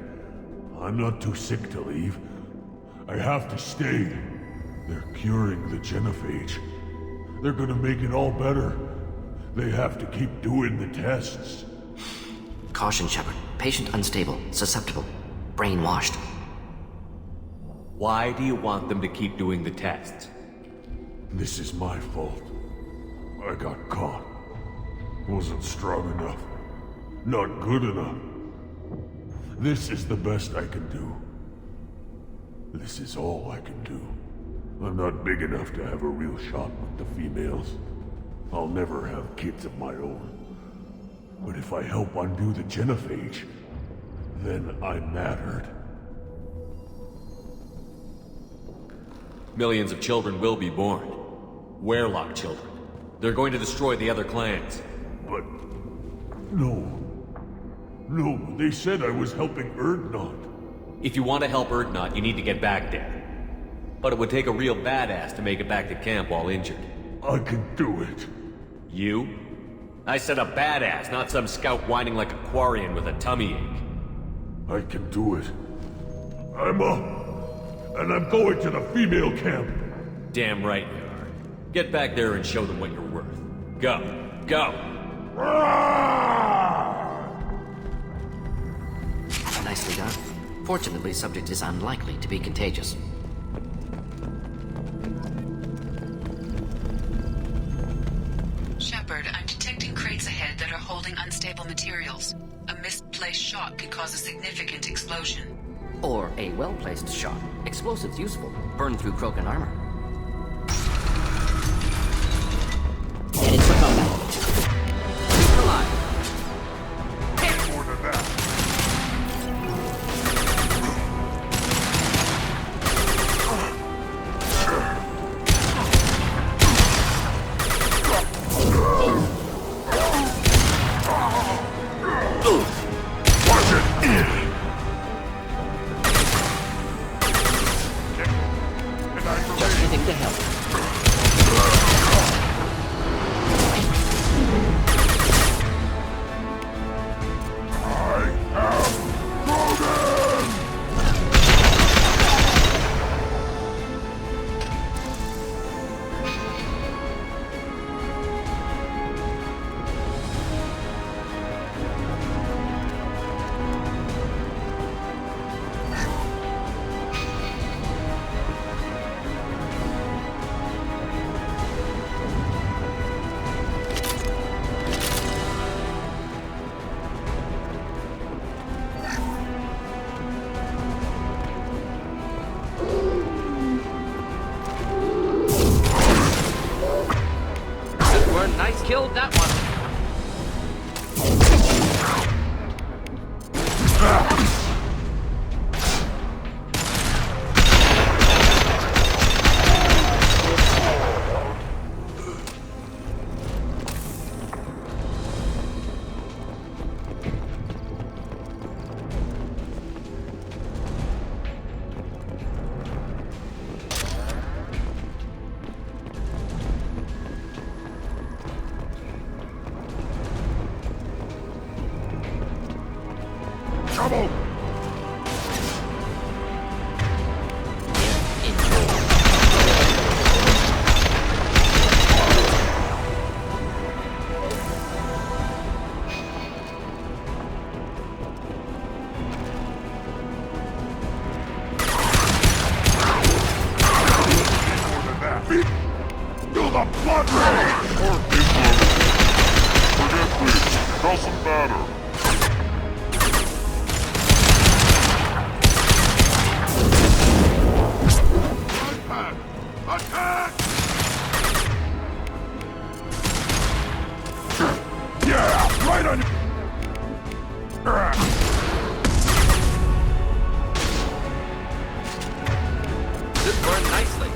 I'm not too sick to leave. I have to stay. They're curing the genophage. They're gonna make it all better. They have to keep doing the tests. Caution, Shepard. Patient unstable, susceptible, brainwashed. Why do you want them to keep doing the tests? This is my fault. I got caught. Wasn't strong enough. Not good enough. This is the best I can do. This is all I can do. I'm not big enough to have a real shot with the females. I'll never have kids of my own. But if I help undo the genophage, then I mattered. Millions of children will be born. Werelock children. They're going to destroy the other clans. But... No. No, they said I was helping Erdnot. If you want to help Erdnot, you need to get back there. But it would take a real badass to make it back to camp while injured. I can do it. You? I said a badass, not some scout whining like a Quarian with a tummy ache. I can do it. I'm up. And I'm going to the female camp. Damn right you are. Get back there and show them what you're worth. Go. Go! Nicely done. Fortunately, subject is unlikely to be contagious. Shepard, I'm detecting crates ahead that are holding unstable materials. A misplaced shot could cause a significant explosion. Or a well-placed shot. Explosives useful. Burn through Krogan armor. Headed for combat. Keep alive. More than that. Just anything to help. Nice kill, that one. Trouble! Feel the blood rage! Forget me. Doesn't matter. Attack! Yeah, right on. This burned nicely.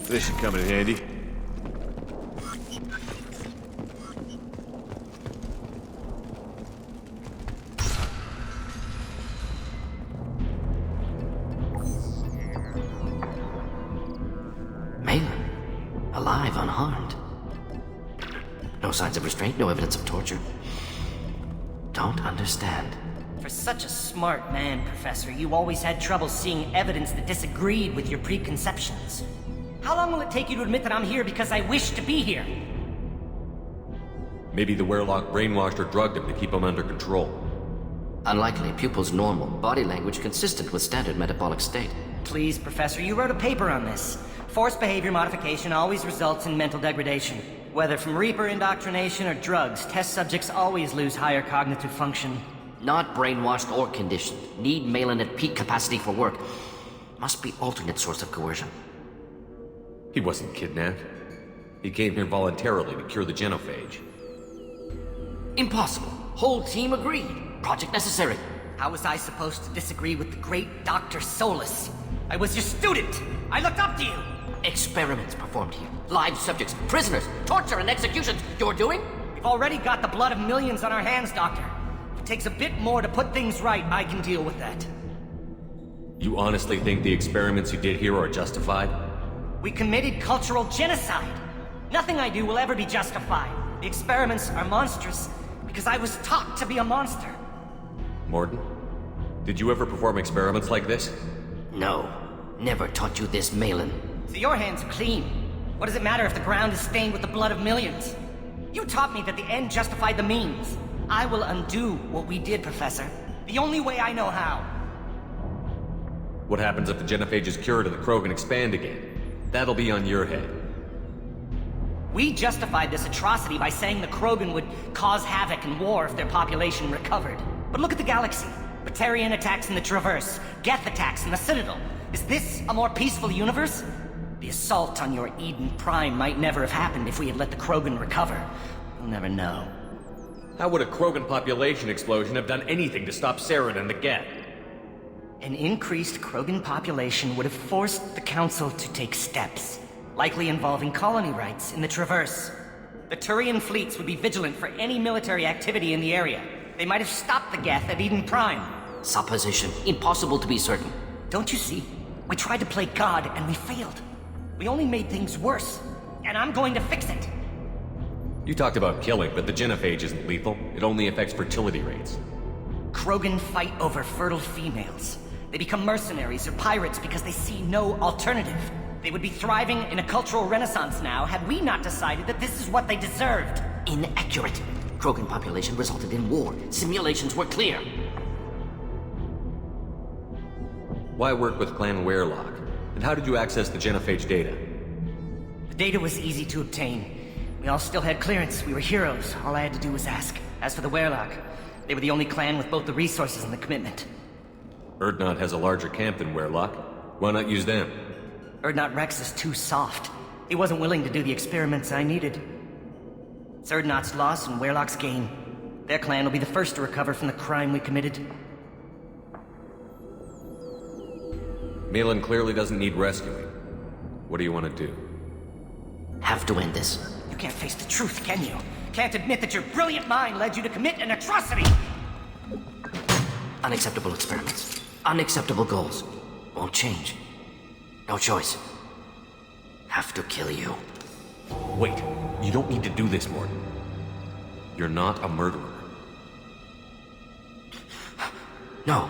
This should come in handy. Alive, unharmed. No signs of restraint, no evidence of torture. Don't understand. For such a smart man, Professor, you always had trouble seeing evidence that disagreed with your preconceptions. How long will it take you to admit that I'm here because I wish to be here? Maybe the Werelock brainwashed or drugged him to keep him under control. Unlikely. Pupil's normal. Body language consistent with standard metabolic state. Please, Professor, you wrote a paper on this. Forced behavior modification always results in mental degradation. Whether from Reaper indoctrination or drugs, test subjects always lose higher cognitive function. Not brainwashed or conditioned. Need Malin at peak capacity for work. Must be alternate source of coercion. He wasn't kidnapped. He came here voluntarily to cure the genophage. Impossible. Whole team agreed. Project necessary. How was I supposed to disagree with the great Dr. Solus? I was your student. I looked up to you. Experiments performed here. Live subjects, prisoners, torture and executions. You're doing? We've already got the blood of millions on our hands, Doctor. If it takes a bit more to put things right, I can deal with that. You honestly think the experiments you did here are justified? We committed cultural genocide. Nothing I do will ever be justified. The experiments are monstrous because I was taught to be a monster. Morton, did you ever perform experiments like this? No. Never taught you this, Malin. So your hands are clean. What does it matter if the ground is stained with the blood of millions? You taught me that the end justified the means. I will undo what we did, Professor. The only way I know how. What happens if the genophage is cured and the Krogan expand again? That'll be on your head. We justified this atrocity by saying the Krogan would cause havoc and war if their population recovered. But look at the galaxy. Batarian attacks in the Traverse, Geth attacks in the Citadel. Is this a more peaceful universe? The assault on your Eden Prime might never have happened if we had let the Krogan recover. We'll never know. How would a Krogan population explosion have done anything to stop Saren and the Geth? An increased Krogan population would have forced the Council to take steps, likely involving colony rights in the Traverse. The Turian fleets would be vigilant for any military activity in the area. They might have stopped the Geth at Eden Prime. Supposition. Impossible to be certain. Don't you see? We tried to play God and we failed. We only made things worse. And I'm going to fix it. You talked about killing, but the genophage isn't lethal. It only affects fertility rates. Krogan fight over fertile females. They become mercenaries or pirates because they see no alternative. They would be thriving in a cultural renaissance now had we not decided that this is what they deserved. Inaccurate. Krogan population resulted in war. Simulations were clear. Why work with Clan Werelock? And how did you access the genophage data? The data was easy to obtain. We all still had clearance. We were heroes. All I had to do was ask. As for the Werelock, they were the only clan with both the resources and the commitment. Urdnot has a larger camp than Werelock. Why not use them? Urdnot Rex is too soft. He wasn't willing to do the experiments I needed. It's Urdnot's loss and Werelock's gain. Their clan will be the first to recover from the crime we committed. Malin clearly doesn't need rescuing. What do you want to do? Have to end this. You can't face the truth, can you? Can't admit that your brilliant mind led you to commit an atrocity! Unacceptable experiments. Unacceptable goals. Won't change. No choice. Have to kill you. Wait, you don't need to do this, Morton. You're not a murderer. No.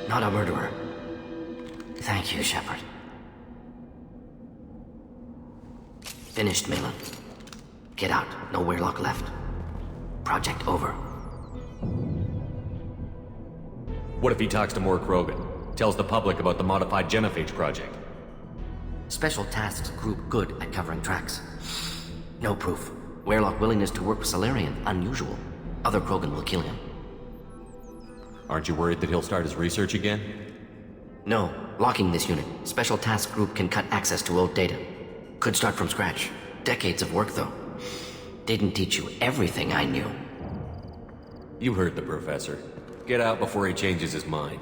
Not a murderer. Thank you, Shepard. Finished, Malin. Get out. No Werelock left. Project over. What if he talks to more Krogan? Tells the public about the modified genophage project? Special Tasks Group good at covering tracks. No proof. Werelock willingness to work with Salarian, unusual. Other Krogan will kill him. Aren't you worried that he'll start his research again? No. Locking this unit. Special Task Group can cut access to old data. Could start from scratch. Decades of work, though. Didn't teach you everything I knew. You heard the Professor. Get out before he changes his mind.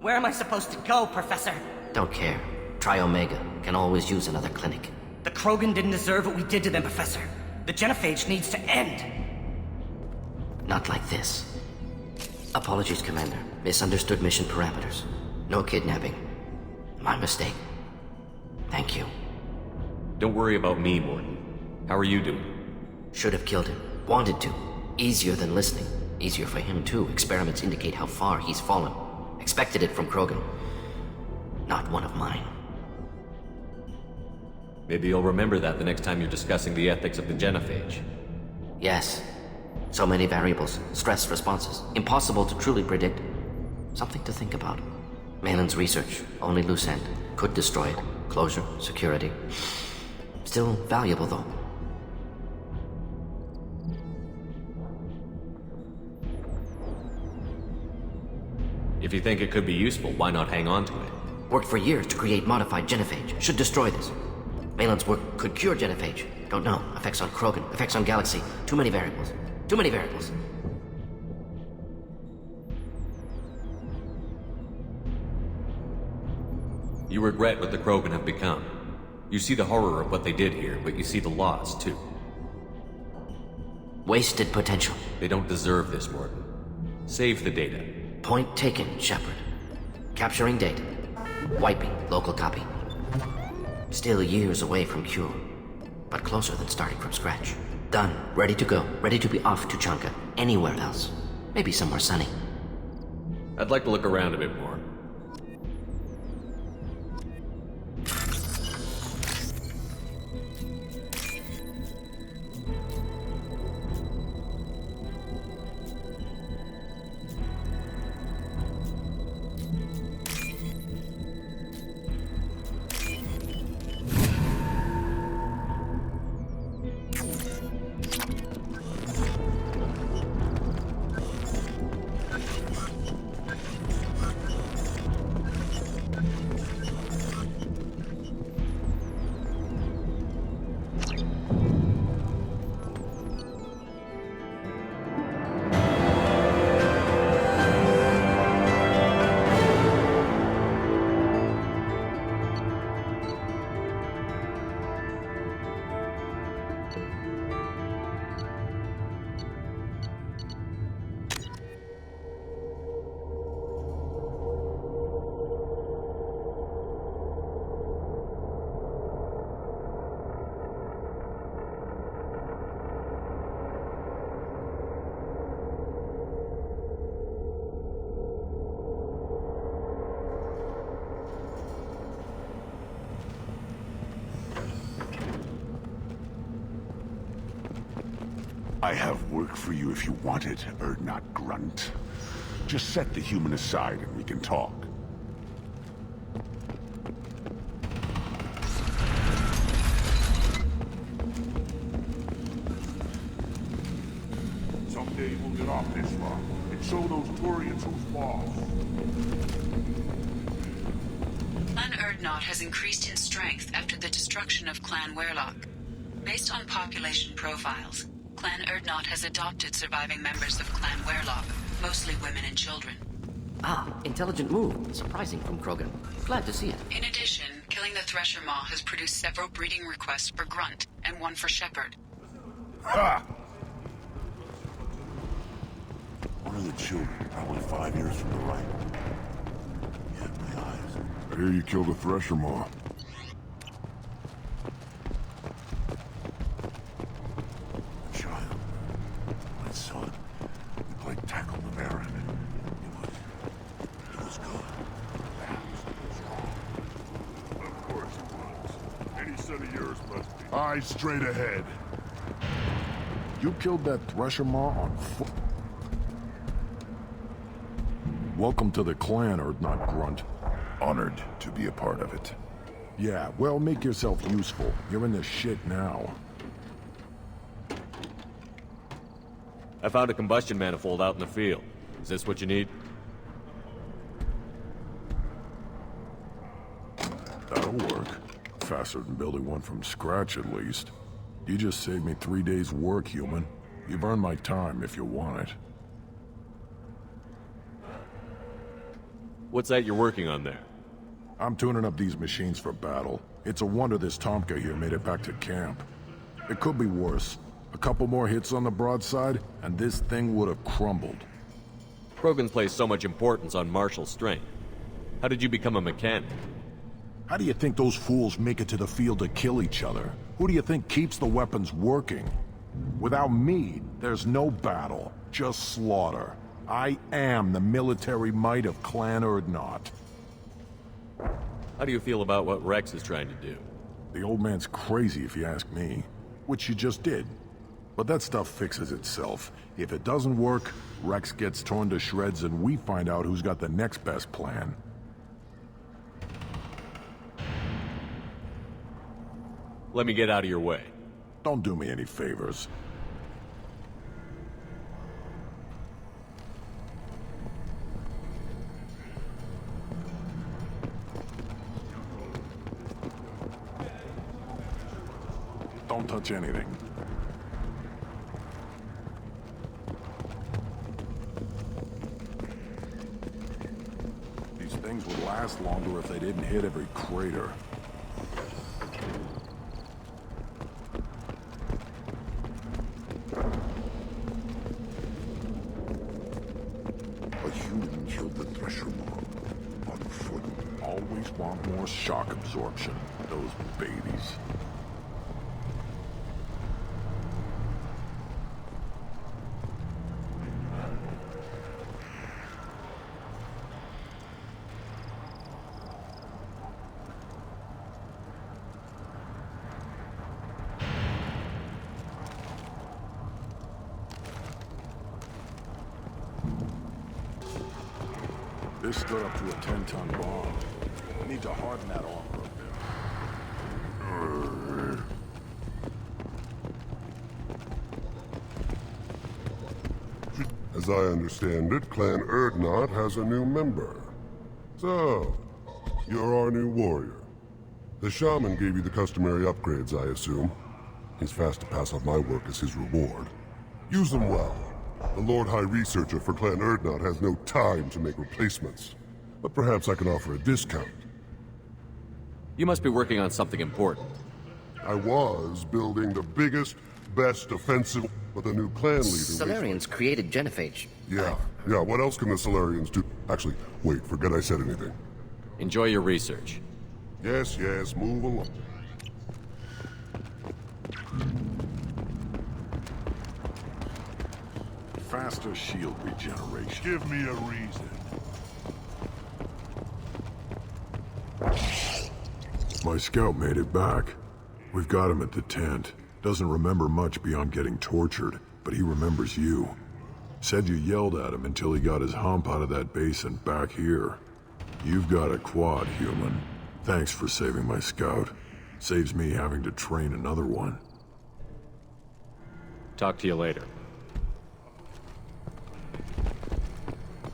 Where am I supposed to go, Professor? Don't care. Try Omega. Can always use another clinic. The Krogan didn't deserve what we did to them, Professor. The genophage needs to end. Not like this. Apologies, Commander. Misunderstood mission parameters. No kidnapping. My mistake. Thank you. Don't worry about me, Morton. How are you doing? Should have killed him. Wanted to. Easier than listening. Easier for him, too. Experiments indicate how far he's fallen. Expected it from Krogan. Not one of mine. Maybe you'll remember that the next time you're discussing the ethics of the genophage. Yes. So many variables, stress responses, impossible to truly predict. Something to think about. Malin's research, only loose end. Could destroy it. Closure, security. Still valuable, though. If you think it could be useful, why not hang on to it? Worked for years to create modified genophage. Should destroy this. Malin's work could cure genophage. Don't know. Effects on Krogan, effects on Galaxy. Too many variables. Too many variables. You regret what the Krogan have become. You see the horror of what they did here, but you see the loss, too. Wasted potential. They don't deserve this, Morton. Save the data. Point taken, Shepard. Capturing data. Wiping local copy. Still years away from cure, but closer than starting from scratch. Done. Ready to go. Ready to be off to Chanka. Anywhere else. Maybe somewhere sunny. I'd like to look around a bit more. I have work for you if you want it, Urdnot Grunt. Just set the human aside and we can talk. Someday we'll get off this rock and show those Turians who's boss. Clan Urdnot has increased in strength after the destruction of Clan Werlock. Based on population profiles, Clan Urdnot has adopted surviving members of Clan Werlock, mostly women and children. Ah, intelligent move. Surprising from Krogan. Glad to see it. In addition, killing the Thresher Maw has produced several breeding requests for Grunt, and one for Shepard. Ha! One of the children, probably 5 years from the right. Yeah, my eyes. I hear you killed a Thresher Maw. Eyes straight ahead. You killed that Thresher Maw on foot. Welcome to the clan, Urdnot Grunt. Honored to be a part of it. Yeah, well, make yourself useful. You're in the shit now. I found a combustion manifold out in the field. Is this what you need? That'll work. Faster than building one from scratch, at least. You just saved me 3 days' work, human. You've earned my time if you want it. What's that you're working on there? I'm tuning up these machines for battle. It's a wonder this Tomka here made it back to camp. It could be worse. A couple more hits on the broadside, and this thing would have crumbled. Krogan placed so much importance on martial strength. How did you become a mechanic? How do you think those fools make it to the field to kill each other? Who do you think keeps the weapons working? Without me, there's no battle, just slaughter. I am the military might of Clan Urdnot. How do you feel about what Rex is trying to do? The old man's crazy if you ask me. Which you just did. But that stuff fixes itself. If it doesn't work, Rex gets torn to shreds and we find out who's got the next best plan. Let me get out of your way. Don't do me any favors. Don't touch anything. These things would last longer if they didn't hit every crater. A human killed the Thresher mob on foot. Always want more shock absorption, those babies. This stood up to a 10-ton bomb. We need to harden that armor a bit. As I understand it, Clan Urdnot has a new member. So, you're our new warrior. The shaman gave you the customary upgrades, I assume. He's fast to pass on my work as his reward. Use them well. The Lord High Researcher for Clan Urdnot has no time to make replacements. But perhaps I can offer a discount. You must be working on something important. I was building the biggest, best offensive, but the new clan leader... Solarians created genophage. Yeah, what else can the Solarians do? Actually, wait, forget I said anything. Enjoy your research. Yes, move along. Faster shield regeneration. Give me a reason. My scout made it back. We've got him at the tent. Doesn't remember much beyond getting tortured, but he remembers you. Said you yelled at him until he got his hump out of that basin back here. You've got a quad, human. Thanks for saving my scout. Saves me having to train another one. Talk to you later.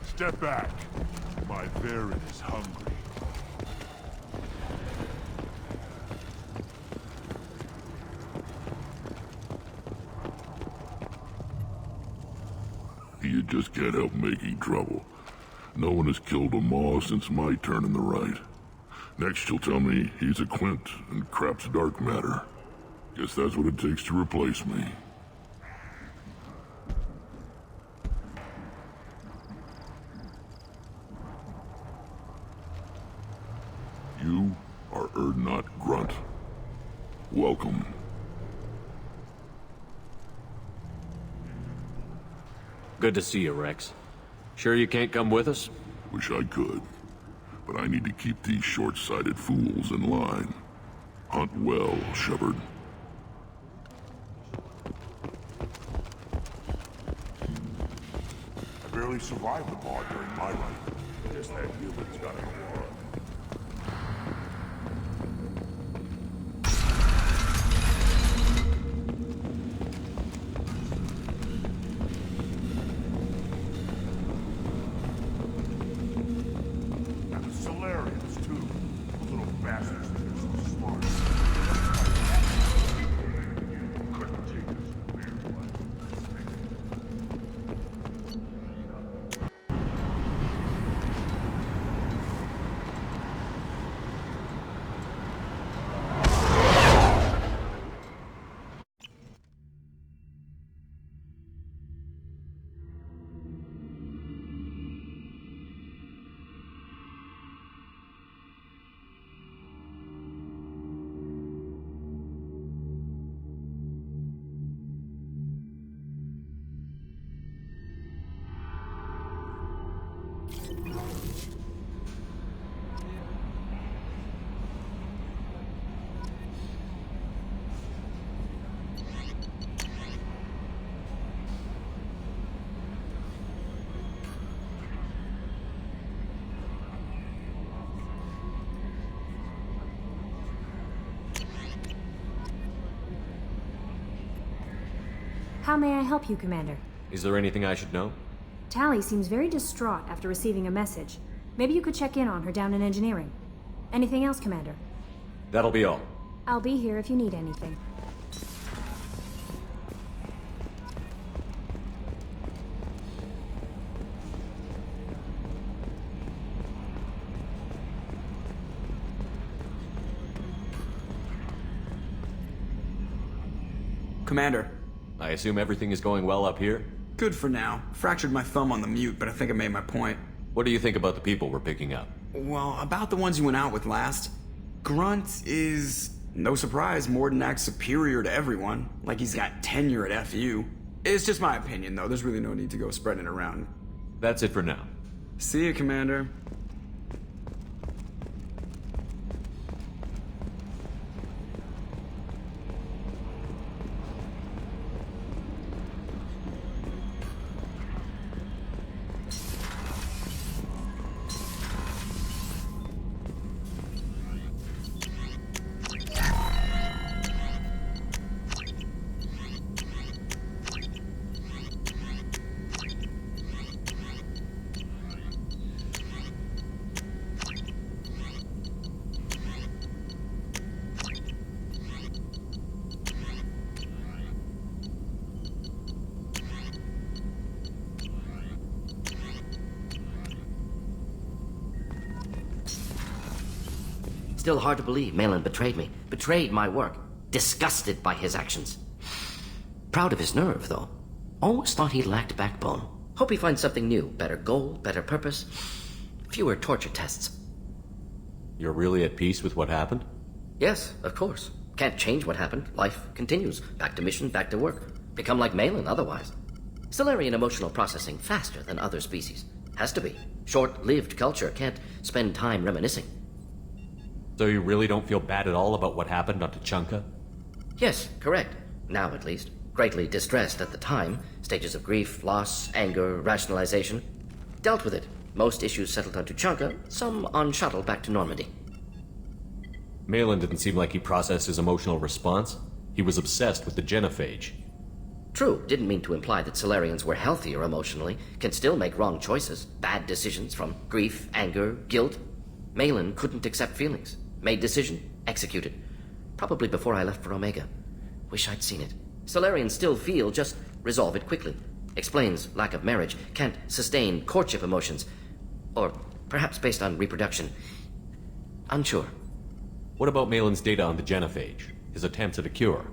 Step back. My Varyn is hungry. You just can't help making trouble. No one has killed a Maw since my turn in the right. Next you'll tell me he's a Quint and crap's dark matter. Guess that's what it takes to replace me. You are Urdnot Grunt. Welcome. Good to see you, Rex. Sure you can't come with us? Wish I could. But I need to keep these short-sighted fools in line. Hunt well, Shepard. I barely survived the bar during my run. Guess that human's got an aura. How may I help you, Commander? Is there anything I should know? Tally seems very distraught after receiving a message. Maybe you could check in on her down in engineering. Anything else, Commander? That'll be all. I'll be here if you need anything. Commander. I assume everything is going well up here? Good for now. Fractured my thumb on the mute, but I think I made my point. What do you think about the people we're picking up? Well, about the ones you went out with last. Grunt is, no surprise, Morden acts superior to everyone, like he's got tenure at FU. It's just my opinion, though. There's really no need to go spreading it around. That's it for now. See you, Commander. Still hard to believe Malin betrayed me. Betrayed my work. Disgusted by his actions. Proud of his nerve, though. Always thought he lacked backbone. Hope he finds something new. Better goal, better purpose. Fewer torture tests. You're really at peace with what happened? Yes, of course. Can't change what happened. Life continues. Back to mission, back to work. Become like Malin otherwise. Solarian emotional processing faster than other species. Has to be. Short-lived culture can't spend time reminiscing. So you really don't feel bad at all about what happened on Tuchanka? Yes, correct. Now at least. Greatly distressed at the time. Stages of grief, loss, anger, rationalization. Dealt with it. Most issues settled on Tuchanka, some on shuttle back to Normandy. Malin didn't seem like he processed his emotional response. He was obsessed with the genophage. True, didn't mean to imply that Solarians were healthier emotionally, can still make wrong choices, bad decisions from grief, anger, guilt. Malin couldn't accept feelings. Made decision, executed. Probably before I left for Omega. Wish I'd seen it. Solarians still feel, just resolve it quickly. Explains lack of marriage, can't sustain courtship emotions. Or perhaps based on reproduction. Unsure. What about Malin's data on the genophage? His attempts at a cure?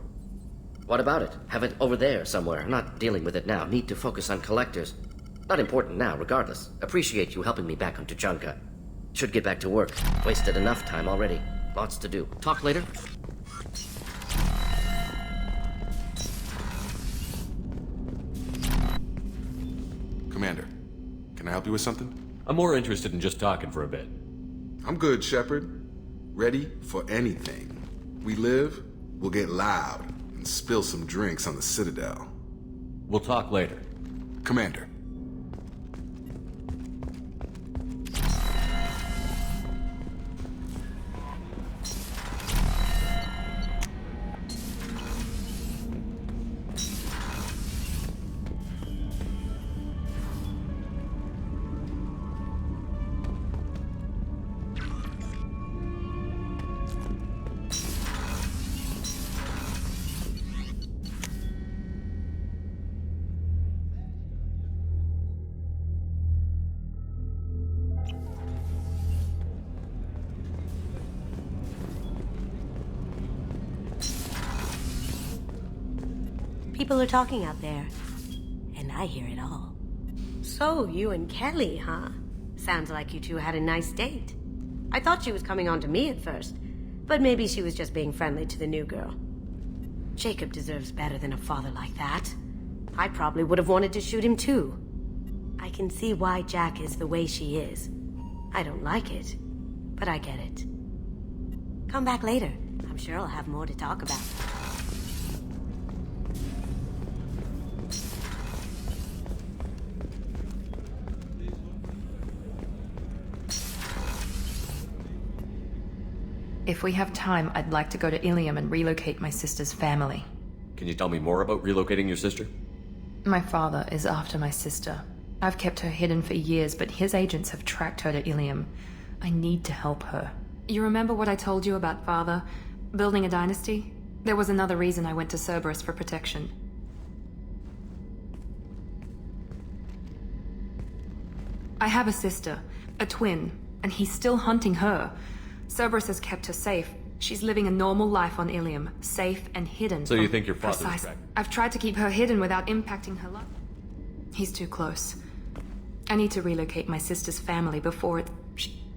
What about it? Have it over there somewhere. Not dealing with it now. Need to focus on collectors. Not important now, regardless. Appreciate you helping me back on Tuchanka. Should get back to work. Wasted enough time already. Lots to do. Talk later? Commander, can I help you with something? I'm more interested in just talking for a bit. I'm good, Shepard. Ready for anything. We live, we'll get loud, and spill some drinks on the Citadel. We'll talk later. Commander. People are talking out there, and I hear it all. So, you and Kelly, huh? Sounds like you two had a nice date. I thought she was coming on to me at first, but maybe she was just being friendly to the new girl. Jacob deserves better than a father like that. I probably would have wanted to shoot him too. I can see why Jack is the way she is. I don't like it, but I get it. Come back later. I'm sure I'll have more to talk about. If we have time, I'd like to go to Ilium and relocate my sister's family. Can you tell me more about relocating your sister? My father is after my sister. I've kept her hidden for years, but his agents have tracked her to Ilium. I need to help her. You remember what I told you about father? Building a dynasty? There was another reason I went to Cerberus for protection. I have a sister, a twin, and he's still hunting her. Cerberus has kept her safe. She's living a normal life on Ilium, safe and hidden. So you think your father's precise. track? I've tried to keep her hidden without impacting her life. He's too close. I need to relocate my sister's family before it...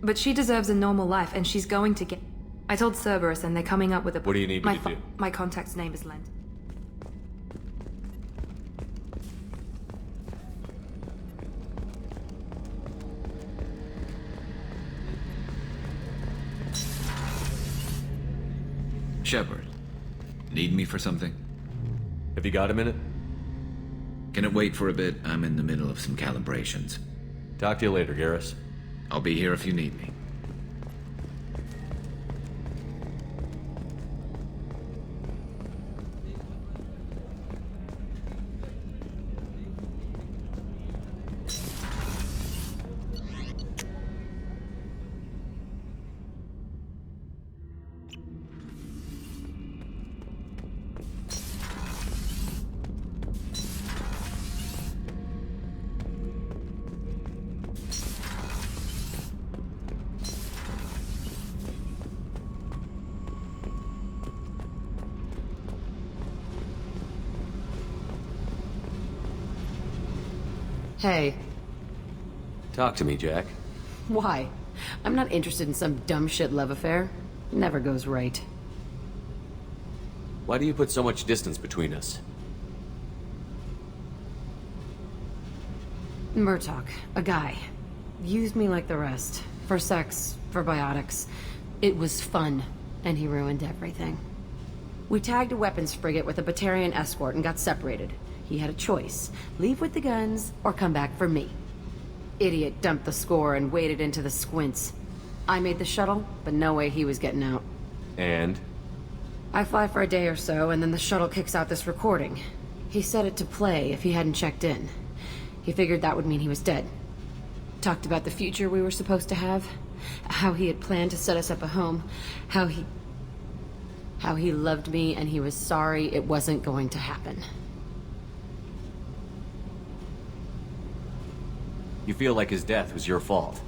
But she deserves a normal life, and she's going to get... I told Cerberus, and they're coming up with a... What do you need me to do? My contact's name is Len. Shepard, need me for something? Have you got a minute? Can it wait for a bit? I'm in the middle of some calibrations. Talk to you later, Garrus. I'll be here if you need me. Hey. Talk to me, Jack. Why? I'm not interested in some dumb shit love affair. Never goes right. Why do you put so much distance between us? Murtaugh, a guy. Used me like the rest. For sex, for biotics. It was fun, and he ruined everything. We tagged a weapons frigate with a Batarian escort and got separated. He had a choice. Leave with the guns, or come back for me. Idiot dumped the score and waded into the squints. I made the shuttle, but no way he was getting out. And? I fly for a day or so, and then the shuttle kicks out this recording. He set it to play if he hadn't checked in. He figured that would mean he was dead. Talked about the future we were supposed to have. How he had planned to set us up a home. How he loved me and he was sorry it wasn't going to happen. You feel like his death was your fault?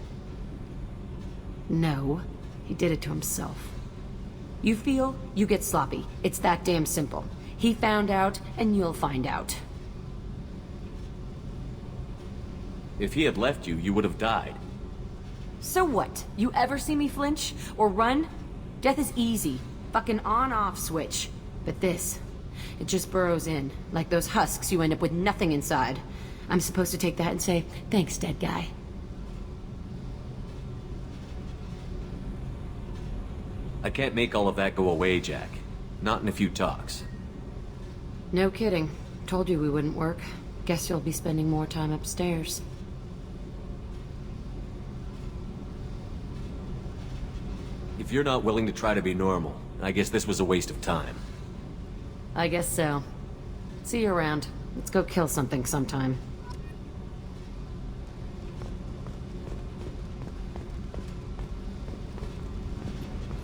No, he did it to himself. You feel, you get sloppy. It's that damn simple. He found out, and you'll find out. If he had left you, you would have died. So what? You ever see me flinch? Or run? Death is easy. Fucking on-off switch. But this, it just burrows in. Like those husks, you end up with nothing inside. I'm supposed to take that and say, thanks, dead guy. I can't make all of that go away, Jack. Not in a few talks. No kidding. Told you we wouldn't work. Guess you'll be spending more time upstairs. If you're not willing to try to be normal, I guess this was a waste of time. I guess so. See you around. Let's go kill something sometime.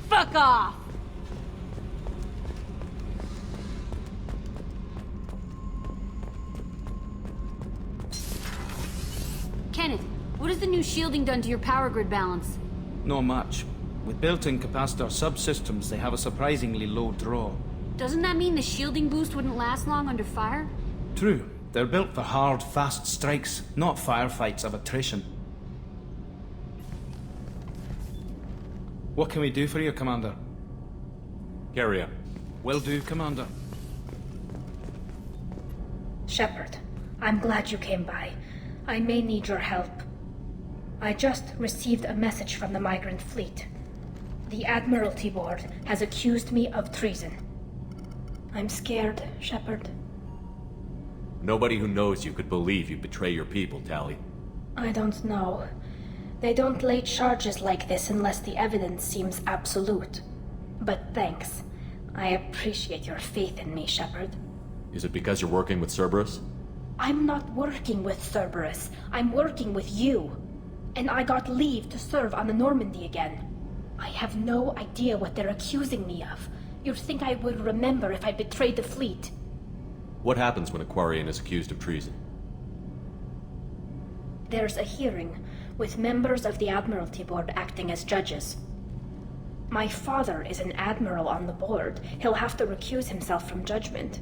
Fuck off! Kenneth, what has the new shielding done to your power grid balance? Not much. With built-in capacitor subsystems, they have a surprisingly low draw. Doesn't that mean the shielding boost wouldn't last long under fire? True. They're built for hard, fast strikes, not firefights of attrition. What can we do for you, Commander? Carry on. Will do, Commander. Shepard, I'm glad you came by. I may need your help. I just received a message from the migrant fleet. The Admiralty Board has accused me of treason. I'm scared, Shepard. Nobody who knows you could believe you betray your people, Tali. I don't know. They don't lay charges like this unless the evidence seems absolute. But thanks. I appreciate your faith in me, Shepard. Is it because you're working with Cerberus? I'm not working with Cerberus. I'm working with you. And I got leave to serve on the Normandy again. I have no idea what they're accusing me of. You'd think I would remember if I betrayed the fleet. What happens when a Quarian is accused of treason? There's a hearing, with members of the Admiralty Board acting as judges. My father is an admiral on the board. He'll have to recuse himself from judgment.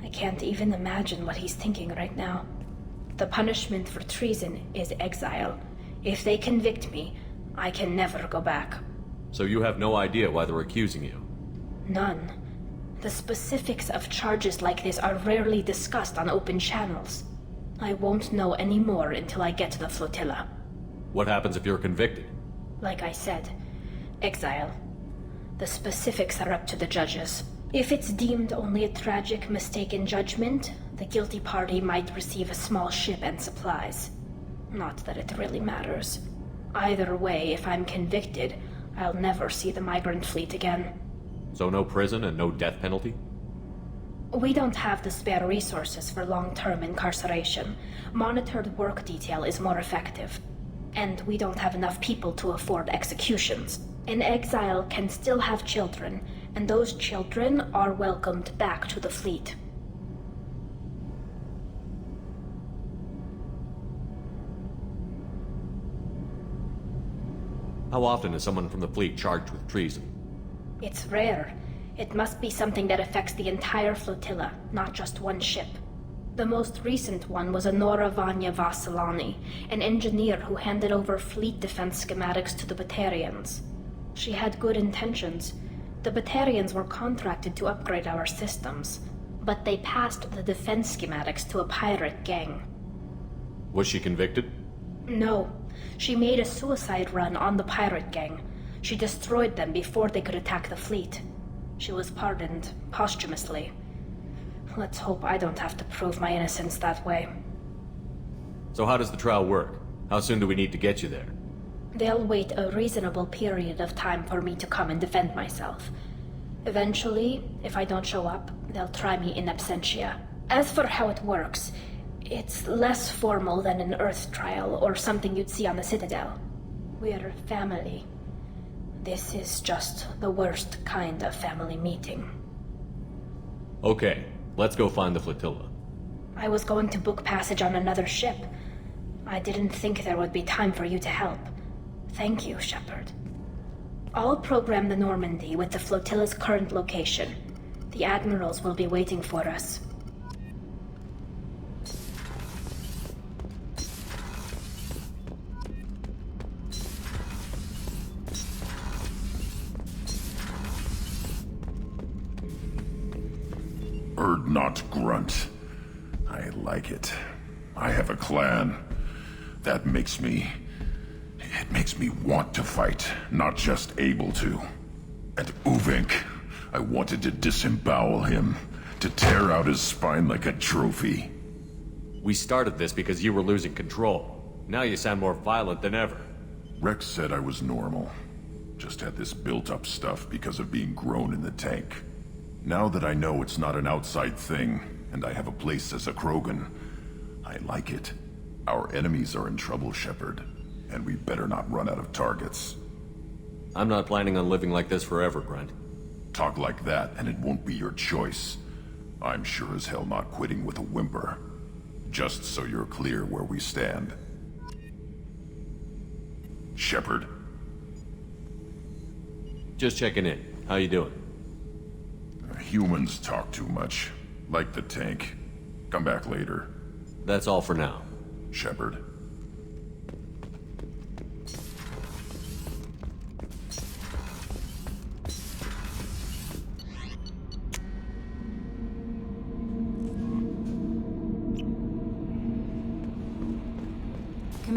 I can't even imagine what he's thinking right now. The punishment for treason is exile. If they convict me, I can never go back. So you have no idea why they're accusing you? None. The specifics of charges like this are rarely discussed on open channels. I won't know any more until I get to the flotilla. What happens if you're convicted? Like I said, exile. The specifics are up to the judges. If it's deemed only a tragic mistake in judgment, the guilty party might receive a small ship and supplies. Not that it really matters. Either way, if I'm convicted, I'll never see the migrant fleet again. So no prison and no death penalty? We don't have the spare resources for long-term incarceration. Monitored work detail is more effective. And we don't have enough people to afford executions. An exile can still have children, and those children are welcomed back to the fleet. How often is someone from the fleet charged with treason? It's rare. It must be something that affects the entire flotilla, not just one ship. The most recent one was Honora Vanya Vasilani, an engineer who handed over fleet defense schematics to the Batarians. She had good intentions. The Batarians were contracted to upgrade our systems, but they passed the defense schematics to a pirate gang. Was she convicted? No. She made a suicide run on the pirate gang. She destroyed them before they could attack the fleet. She was pardoned posthumously. Let's hope I don't have to prove my innocence that way. So how does the trial work? How soon do we need to get you there? They'll wait a reasonable period of time for me to come and defend myself. Eventually, if I don't show up, they'll try me in absentia. As for how it works, it's less formal than an Earth trial or something you'd see on the Citadel. We're family. This is just the worst kind of family meeting. Okay, let's go find the flotilla. I was going to book passage on another ship. I didn't think there would be time for you to help. Thank you, Shepard. I'll program the Normandy with the flotilla's current location. The admirals will be waiting for us. Erd not grunt. I like it. I have a clan. That makes me... It makes me want to fight, not just able to. And Uvink, I wanted to disembowel him, to tear out his spine like a trophy. We started this because you were losing control. Now you sound more violent than ever. Rex said I was normal. Just had this built-up stuff because of being grown in the tank. Now that I know it's not an outside thing, and I have a place as a Krogan, I like it. Our enemies are in trouble, Shepard, and we better not run out of targets. I'm not planning on living like this forever, Brent. Talk like that, and it won't be your choice. I'm sure as hell not quitting with a whimper. Just so you're clear where we stand. Shepard. Just checking in. How you doing? Humans talk too much. Like the tank. Come back later. That's all for now. Shepard.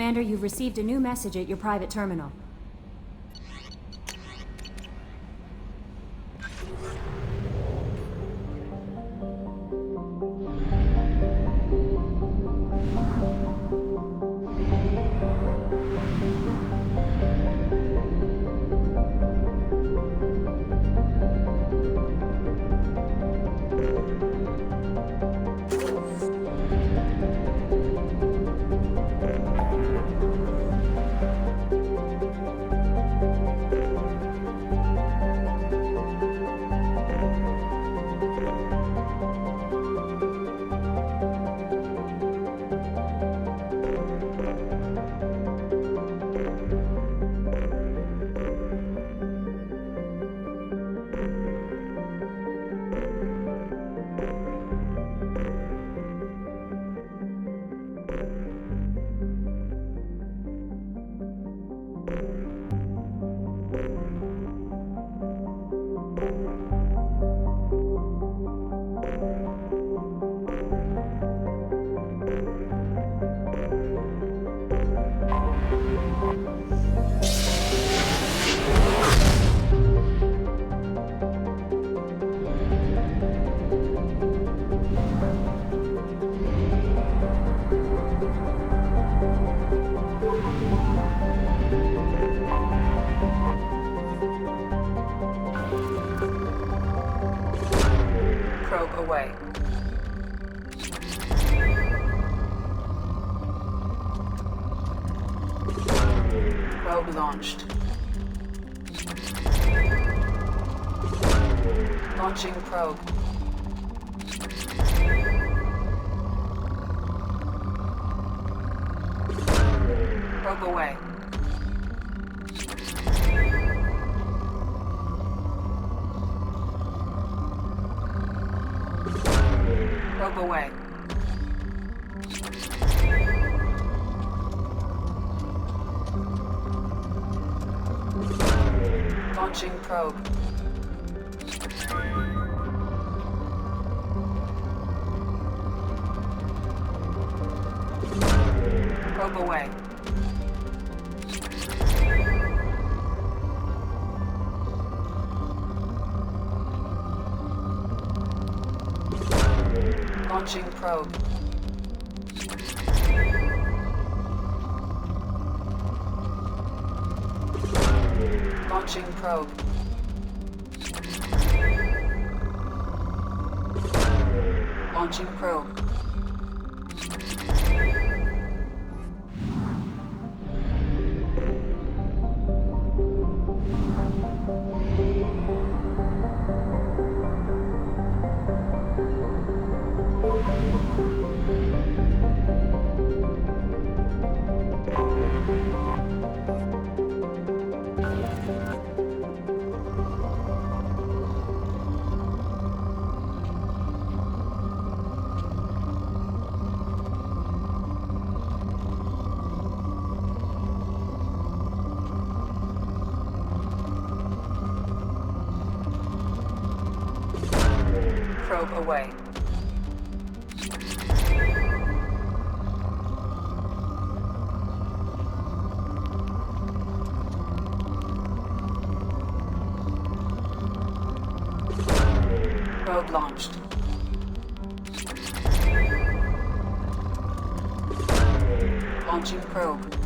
Commander, you've received a new message at your private terminal. Away. Probe launched. Launching probe. Probe away. Probe away. Launching probe. Probe away. Launching probe. Launching probe. Launching probe. Probe away. Probe launched. Launching probe.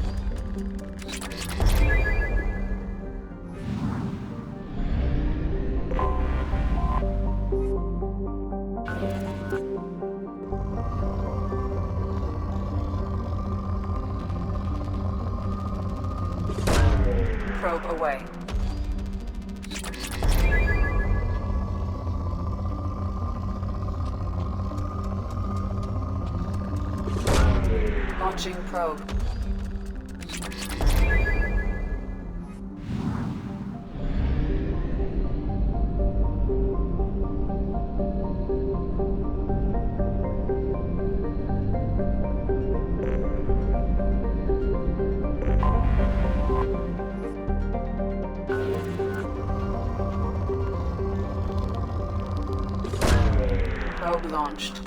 Probe away. Launching probe. Probe launched.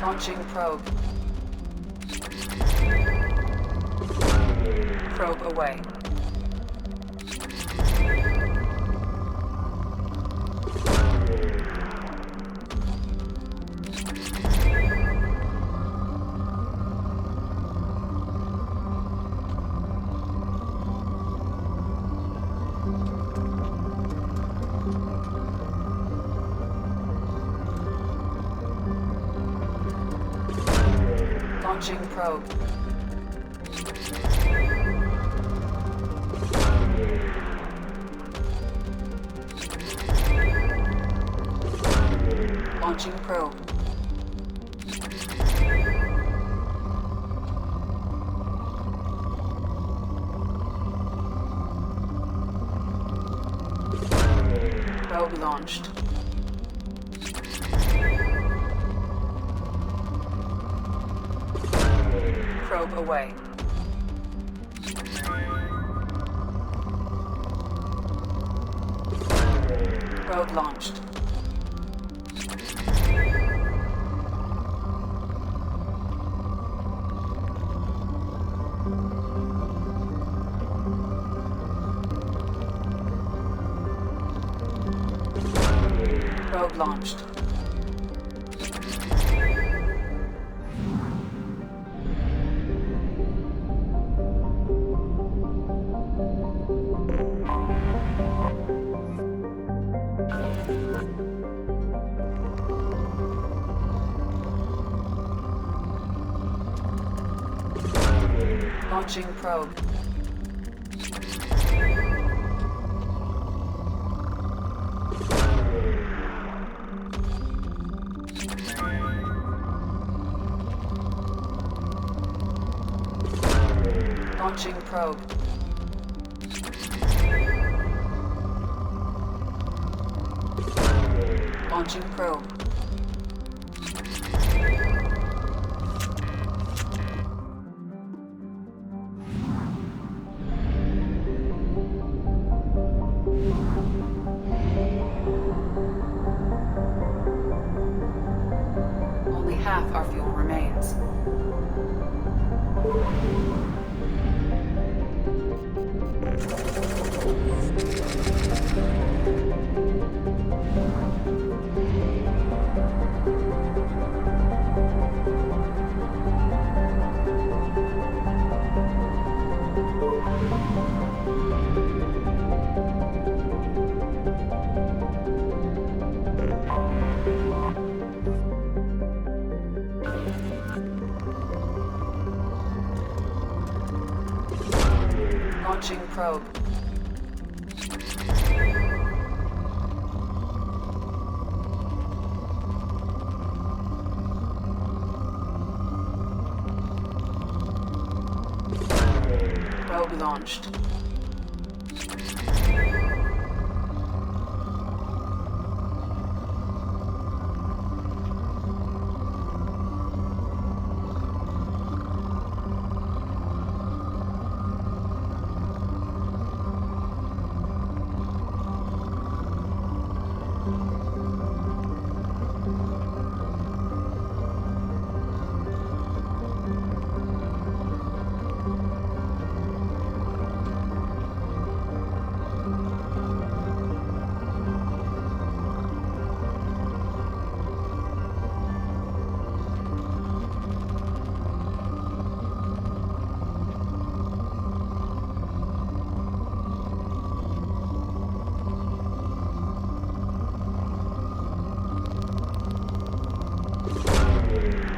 Launching probe. Probe away. Launching probe. Launching probe. Probe launched. Probe away. Probe launched. Probe launched. Launching probe. Launching probe. Launching probe. Only half our fuel remains. Launching probe. Probe launched.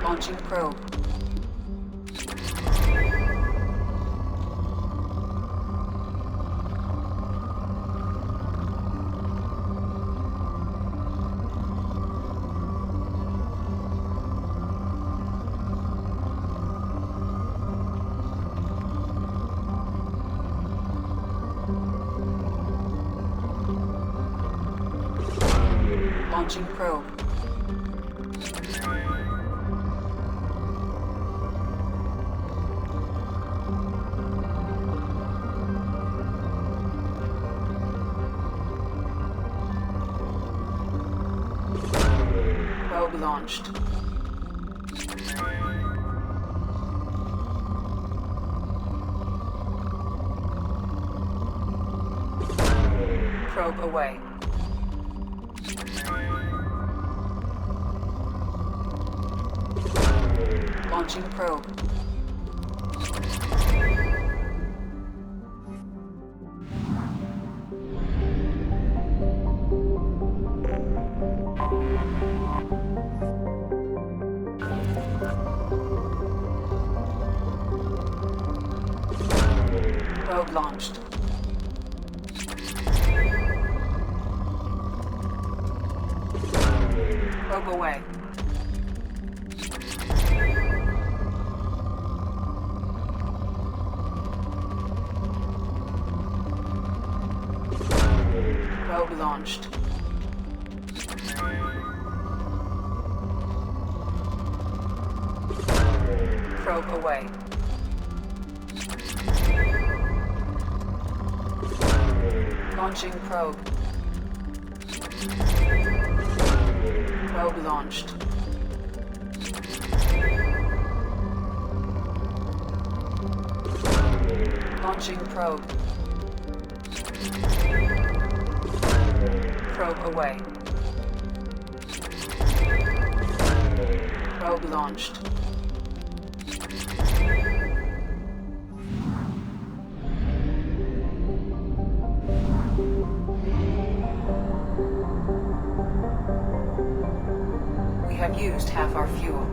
Launching probe. Launching probe. Probe launched. Probe away. Launching probe. Probe launched. Probe away. Probe launched. Probe away. Launching probe. Probe launched. Launching probe. Probe away. Probe launched. We have used half our fuel.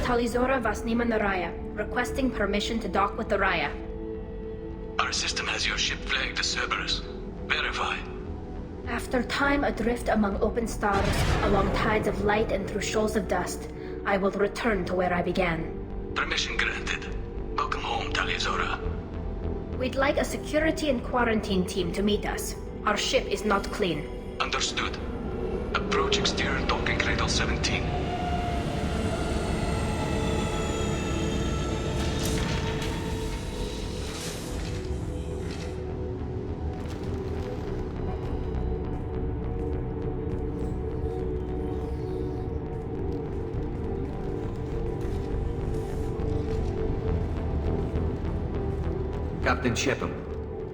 Talizora Vasnima Naraya, requesting permission to dock with the Raya. Our system has your ship flagged as Cerberus. Verify. After time adrift among open stars, along tides of light and through shoals of dust, I will return to where I began. Permission granted. Welcome home, Talizora. We'd like a security and quarantine team to meet us. Our ship is not clean. Understood. Approach exterior docking cradle 17. Captain Shepard,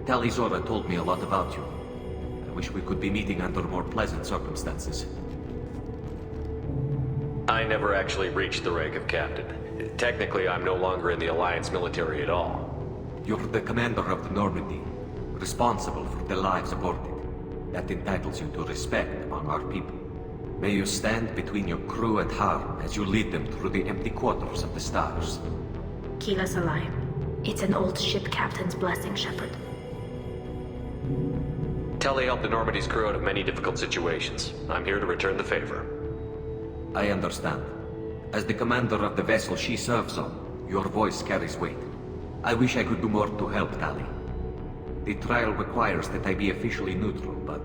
Talizora told me a lot about you. I wish we could be meeting under more pleasant circumstances. I never actually reached the rank of captain. Technically, I'm no longer in the Alliance military at all. You're the commander of the Normandy, responsible for the lives aborted. That entitles you to respect among our people. May you stand between your crew and harm as you lead them through the empty quarters of the stars. Kila Salayim. It's an old ship captain's blessing, Shepard. Telly helped the Normandy's crew out of many difficult situations. I'm here to return the favor. I understand. As the commander of the vessel she serves on, your voice carries weight. I wish I could do more to help Tali. The trial requires that I be officially neutral, but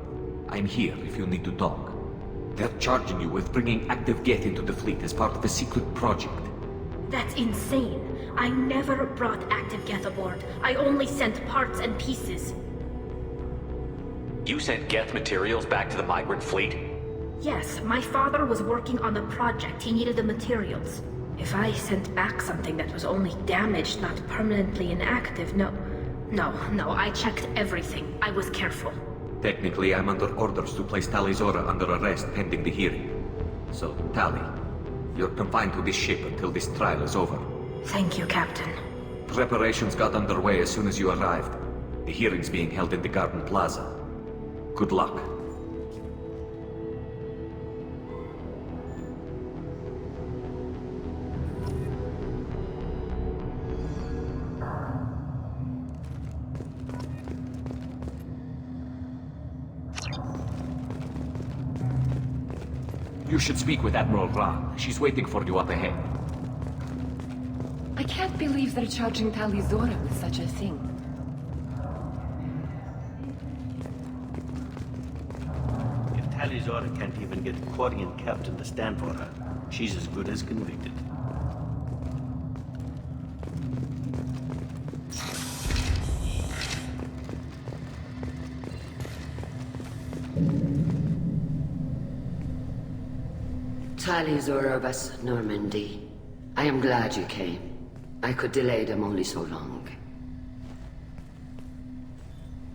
I'm here if you need to talk. They're charging you with bringing active Geth into the fleet as part of a secret project. That's insane. I never brought active Geth aboard. I only sent parts and pieces. You sent Geth materials back to the migrant fleet? Yes, my father was working on a project. He needed the materials. If I sent back something that was only damaged, not permanently inactive, no, I checked everything. I was careful. Technically, I'm under orders to place Tali Zora under arrest pending the hearing. So, Tali, you're confined to this ship until this trial is over. Thank you, Captain. Preparations got underway as soon as you arrived. The hearing's being held in the Garden Plaza. Good luck. You should speak with Admiral Ra. She's waiting for you up ahead. I can't believe they're charging Tali Zora with such a thing. If Tali Zora can't even get a Quarian captain to stand for her, she's as good as convicted. Tali Zora of us, Normandy. I am glad you came. I could delay them only so long.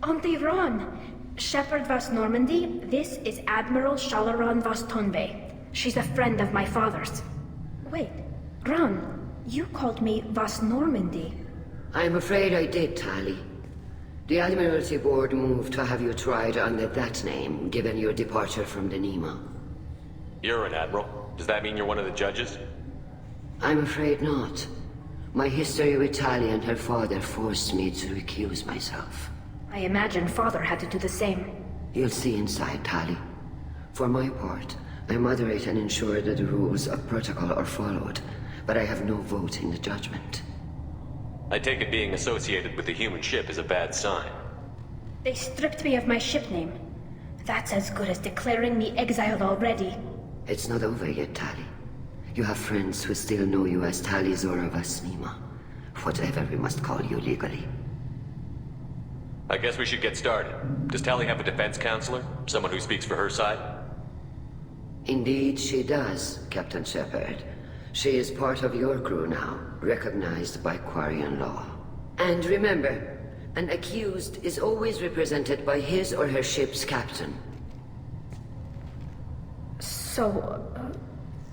Auntie Ron! Shepard Vas Normandy, this is Admiral Shalaron Vas Tonbe. She's a friend of my father's. Wait, Ron, you called me Vas Normandy. I'm afraid I did, Tali. The Admiralty Board moved to have you tried under that name, given your departure from the Nima. You're an admiral. Does that mean you're one of the judges? I'm afraid not. My history with Tali and her father forced me to recuse myself. I imagine father had to do the same. You'll see inside, Tali. For my part, I moderate and ensure that the rules of protocol are followed, but I have no vote in the judgment. I take it being associated with the human ship is a bad sign. They stripped me of my ship name. That's as good as declaring me exiled already. It's not over yet, Tali. You have friends who still know you as Tali Zora Vas Nima. Whatever we must call you legally. I guess we should get started. Does Tali have a defense counselor? Someone who speaks for her side? Indeed she does, Captain Shepard. She is part of your crew now, recognized by Quarian law. And remember, an accused is always represented by his or her ship's captain. So,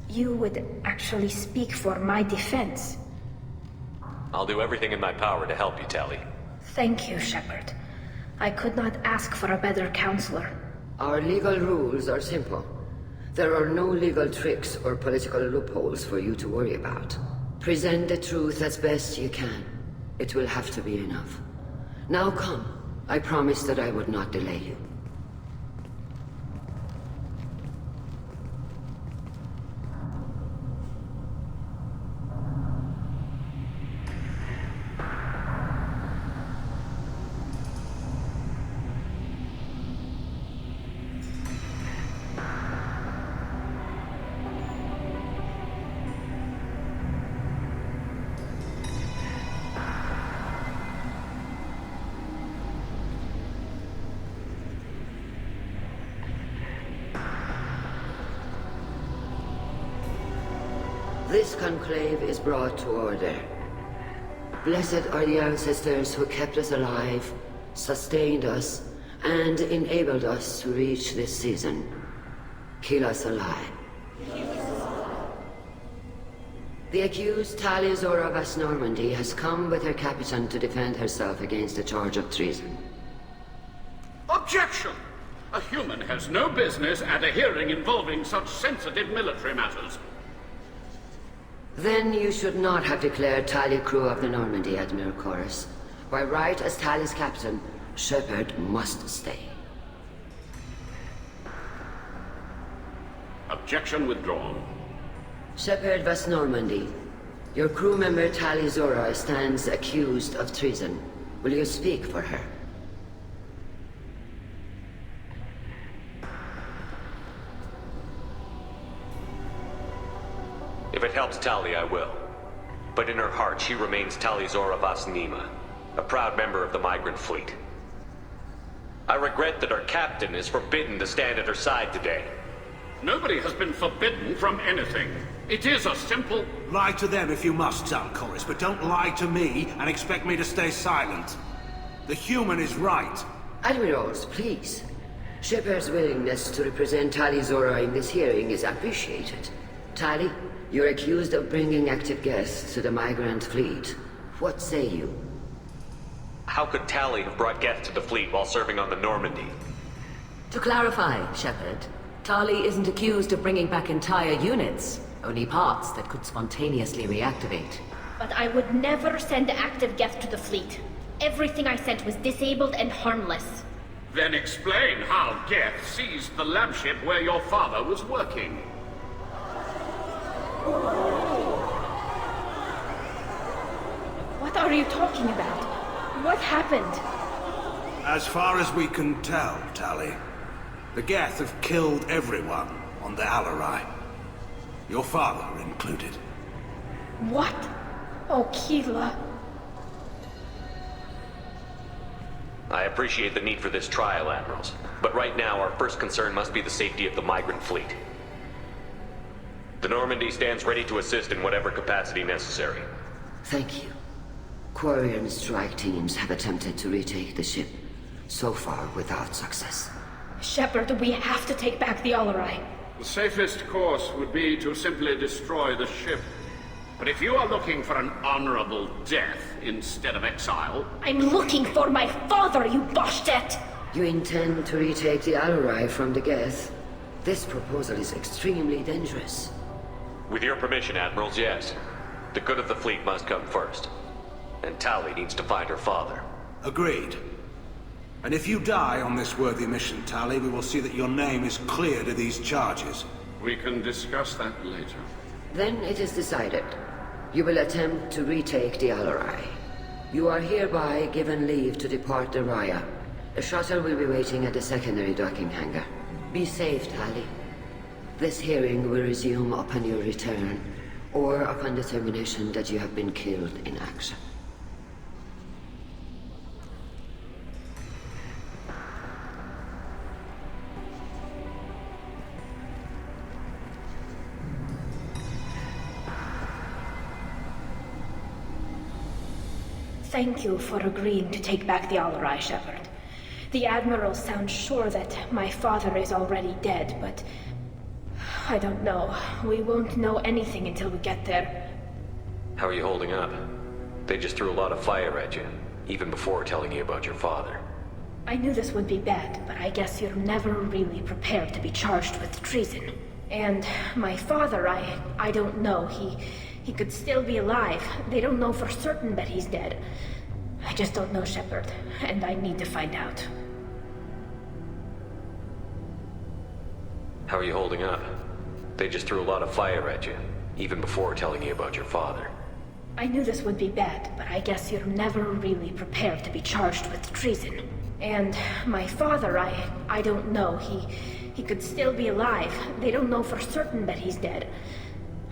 you would actually speak for my defense? I'll do everything in my power to help you, Tali. Thank you, Shepard. I could not ask for a better counselor. Our legal rules are simple. There are no legal tricks or political loopholes for you to worry about. Present the truth as best you can. It will have to be enough. Now come. I promised that I would not delay you. This conclave is brought to order. Blessed are the ancestors who kept us alive, sustained us, and enabled us to reach this season. Keep us alive. The accused Tali Zora Vas Normandy has come with her captain to defend herself against a charge of treason. Objection! A human has no business at a hearing involving such sensitive military matters. Then you should not have declared Tali crew of the Normandy, Admiral Chorus. By right as Tali's captain, Shepard must stay. Objection withdrawn. Shepard Vas Normandy, your crew member Tali Zora stands accused of treason. Will you speak for her? If it helps Tali, I will. But in her heart, she remains Tali Zora Vas Nima, a proud member of the migrant fleet. I regret that our captain is forbidden to stand at her side today. Nobody has been forbidden from anything. It is a simple... Lie to them if you must, Zalcoris, but don't lie to me and expect me to stay silent. The human is right. Admirals, please. Shepard's willingness to represent Tali Zora in this hearing is appreciated. Tali, you're accused of bringing active guests to the migrant fleet. What say you? How could Tali have brought guests to the fleet while serving on the Normandy? To clarify, Shepard, Tali isn't accused of bringing back entire units, only parts that could spontaneously reactivate. But I would never send active guests to the fleet. Everything I sent was disabled and harmless. Then explain how Geth seized the lab ship where your father was working. What are you talking about? What happened? As far as we can tell, Tali, the Geth have killed everyone on the Alarai. Your father included. What? Oh, Keela. I appreciate the need for this trial, Admirals. But right now, our first concern must be the safety of the migrant fleet. The Normandy stands ready to assist in whatever capacity necessary. Thank you. Quarian strike teams have attempted to retake the ship, so far without success. Shepard, we have to take back the Alarai. The safest course would be to simply destroy the ship. But if you are looking for an honorable death instead of exile... I'm looking for my father, you Boshtet! You intend to retake the Alarai from the Geth? This proposal is extremely dangerous. With your permission, Admirals, yes. The good of the fleet must come first. And Tali needs to find her father. Agreed. And if you die on this worthy mission, Tali, we will see that your name is cleared of these charges. We can discuss that later. Then it is decided. You will attempt to retake the Alarai. You are hereby given leave to depart the Raya. A shuttle will be waiting at the secondary docking hangar. Be safe, Tali. This hearing will resume upon your return, or upon determination that you have been killed in action. Thank you for agreeing to take back the Alarai, Shepard. The Admiral sounds sure that my father is already dead, but... I don't know. We won't know anything until we get there. How are you holding up? They just threw a lot of fire at you, even before telling you about your father. I knew this would be bad, but I guess you're never really prepared to be charged with treason. And my father, I don't know. He could still be alive. They don't know for certain that he's dead. I just don't know, Shepard, and I need to find out. How are you holding up? They just threw a lot of fire at you, even before telling you about your father. I knew this would be bad, but I guess you're never really prepared to be charged with treason. And my father, I don't know. He could still be alive. They don't know for certain that he's dead.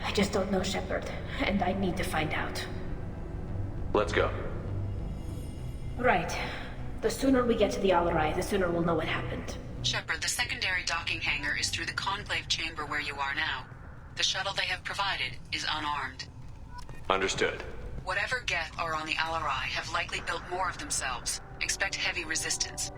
I just don't know, Shepard, and I need to find out. Let's go. Right. The sooner we get to the Alarai, the sooner we'll know what happened. Shepard, the secondary docking hangar is through the conclave chamber where you are now. The shuttle they have provided is unarmed. Understood. Whatever Geth are on the Alarai have likely built more of themselves. Expect heavy resistance.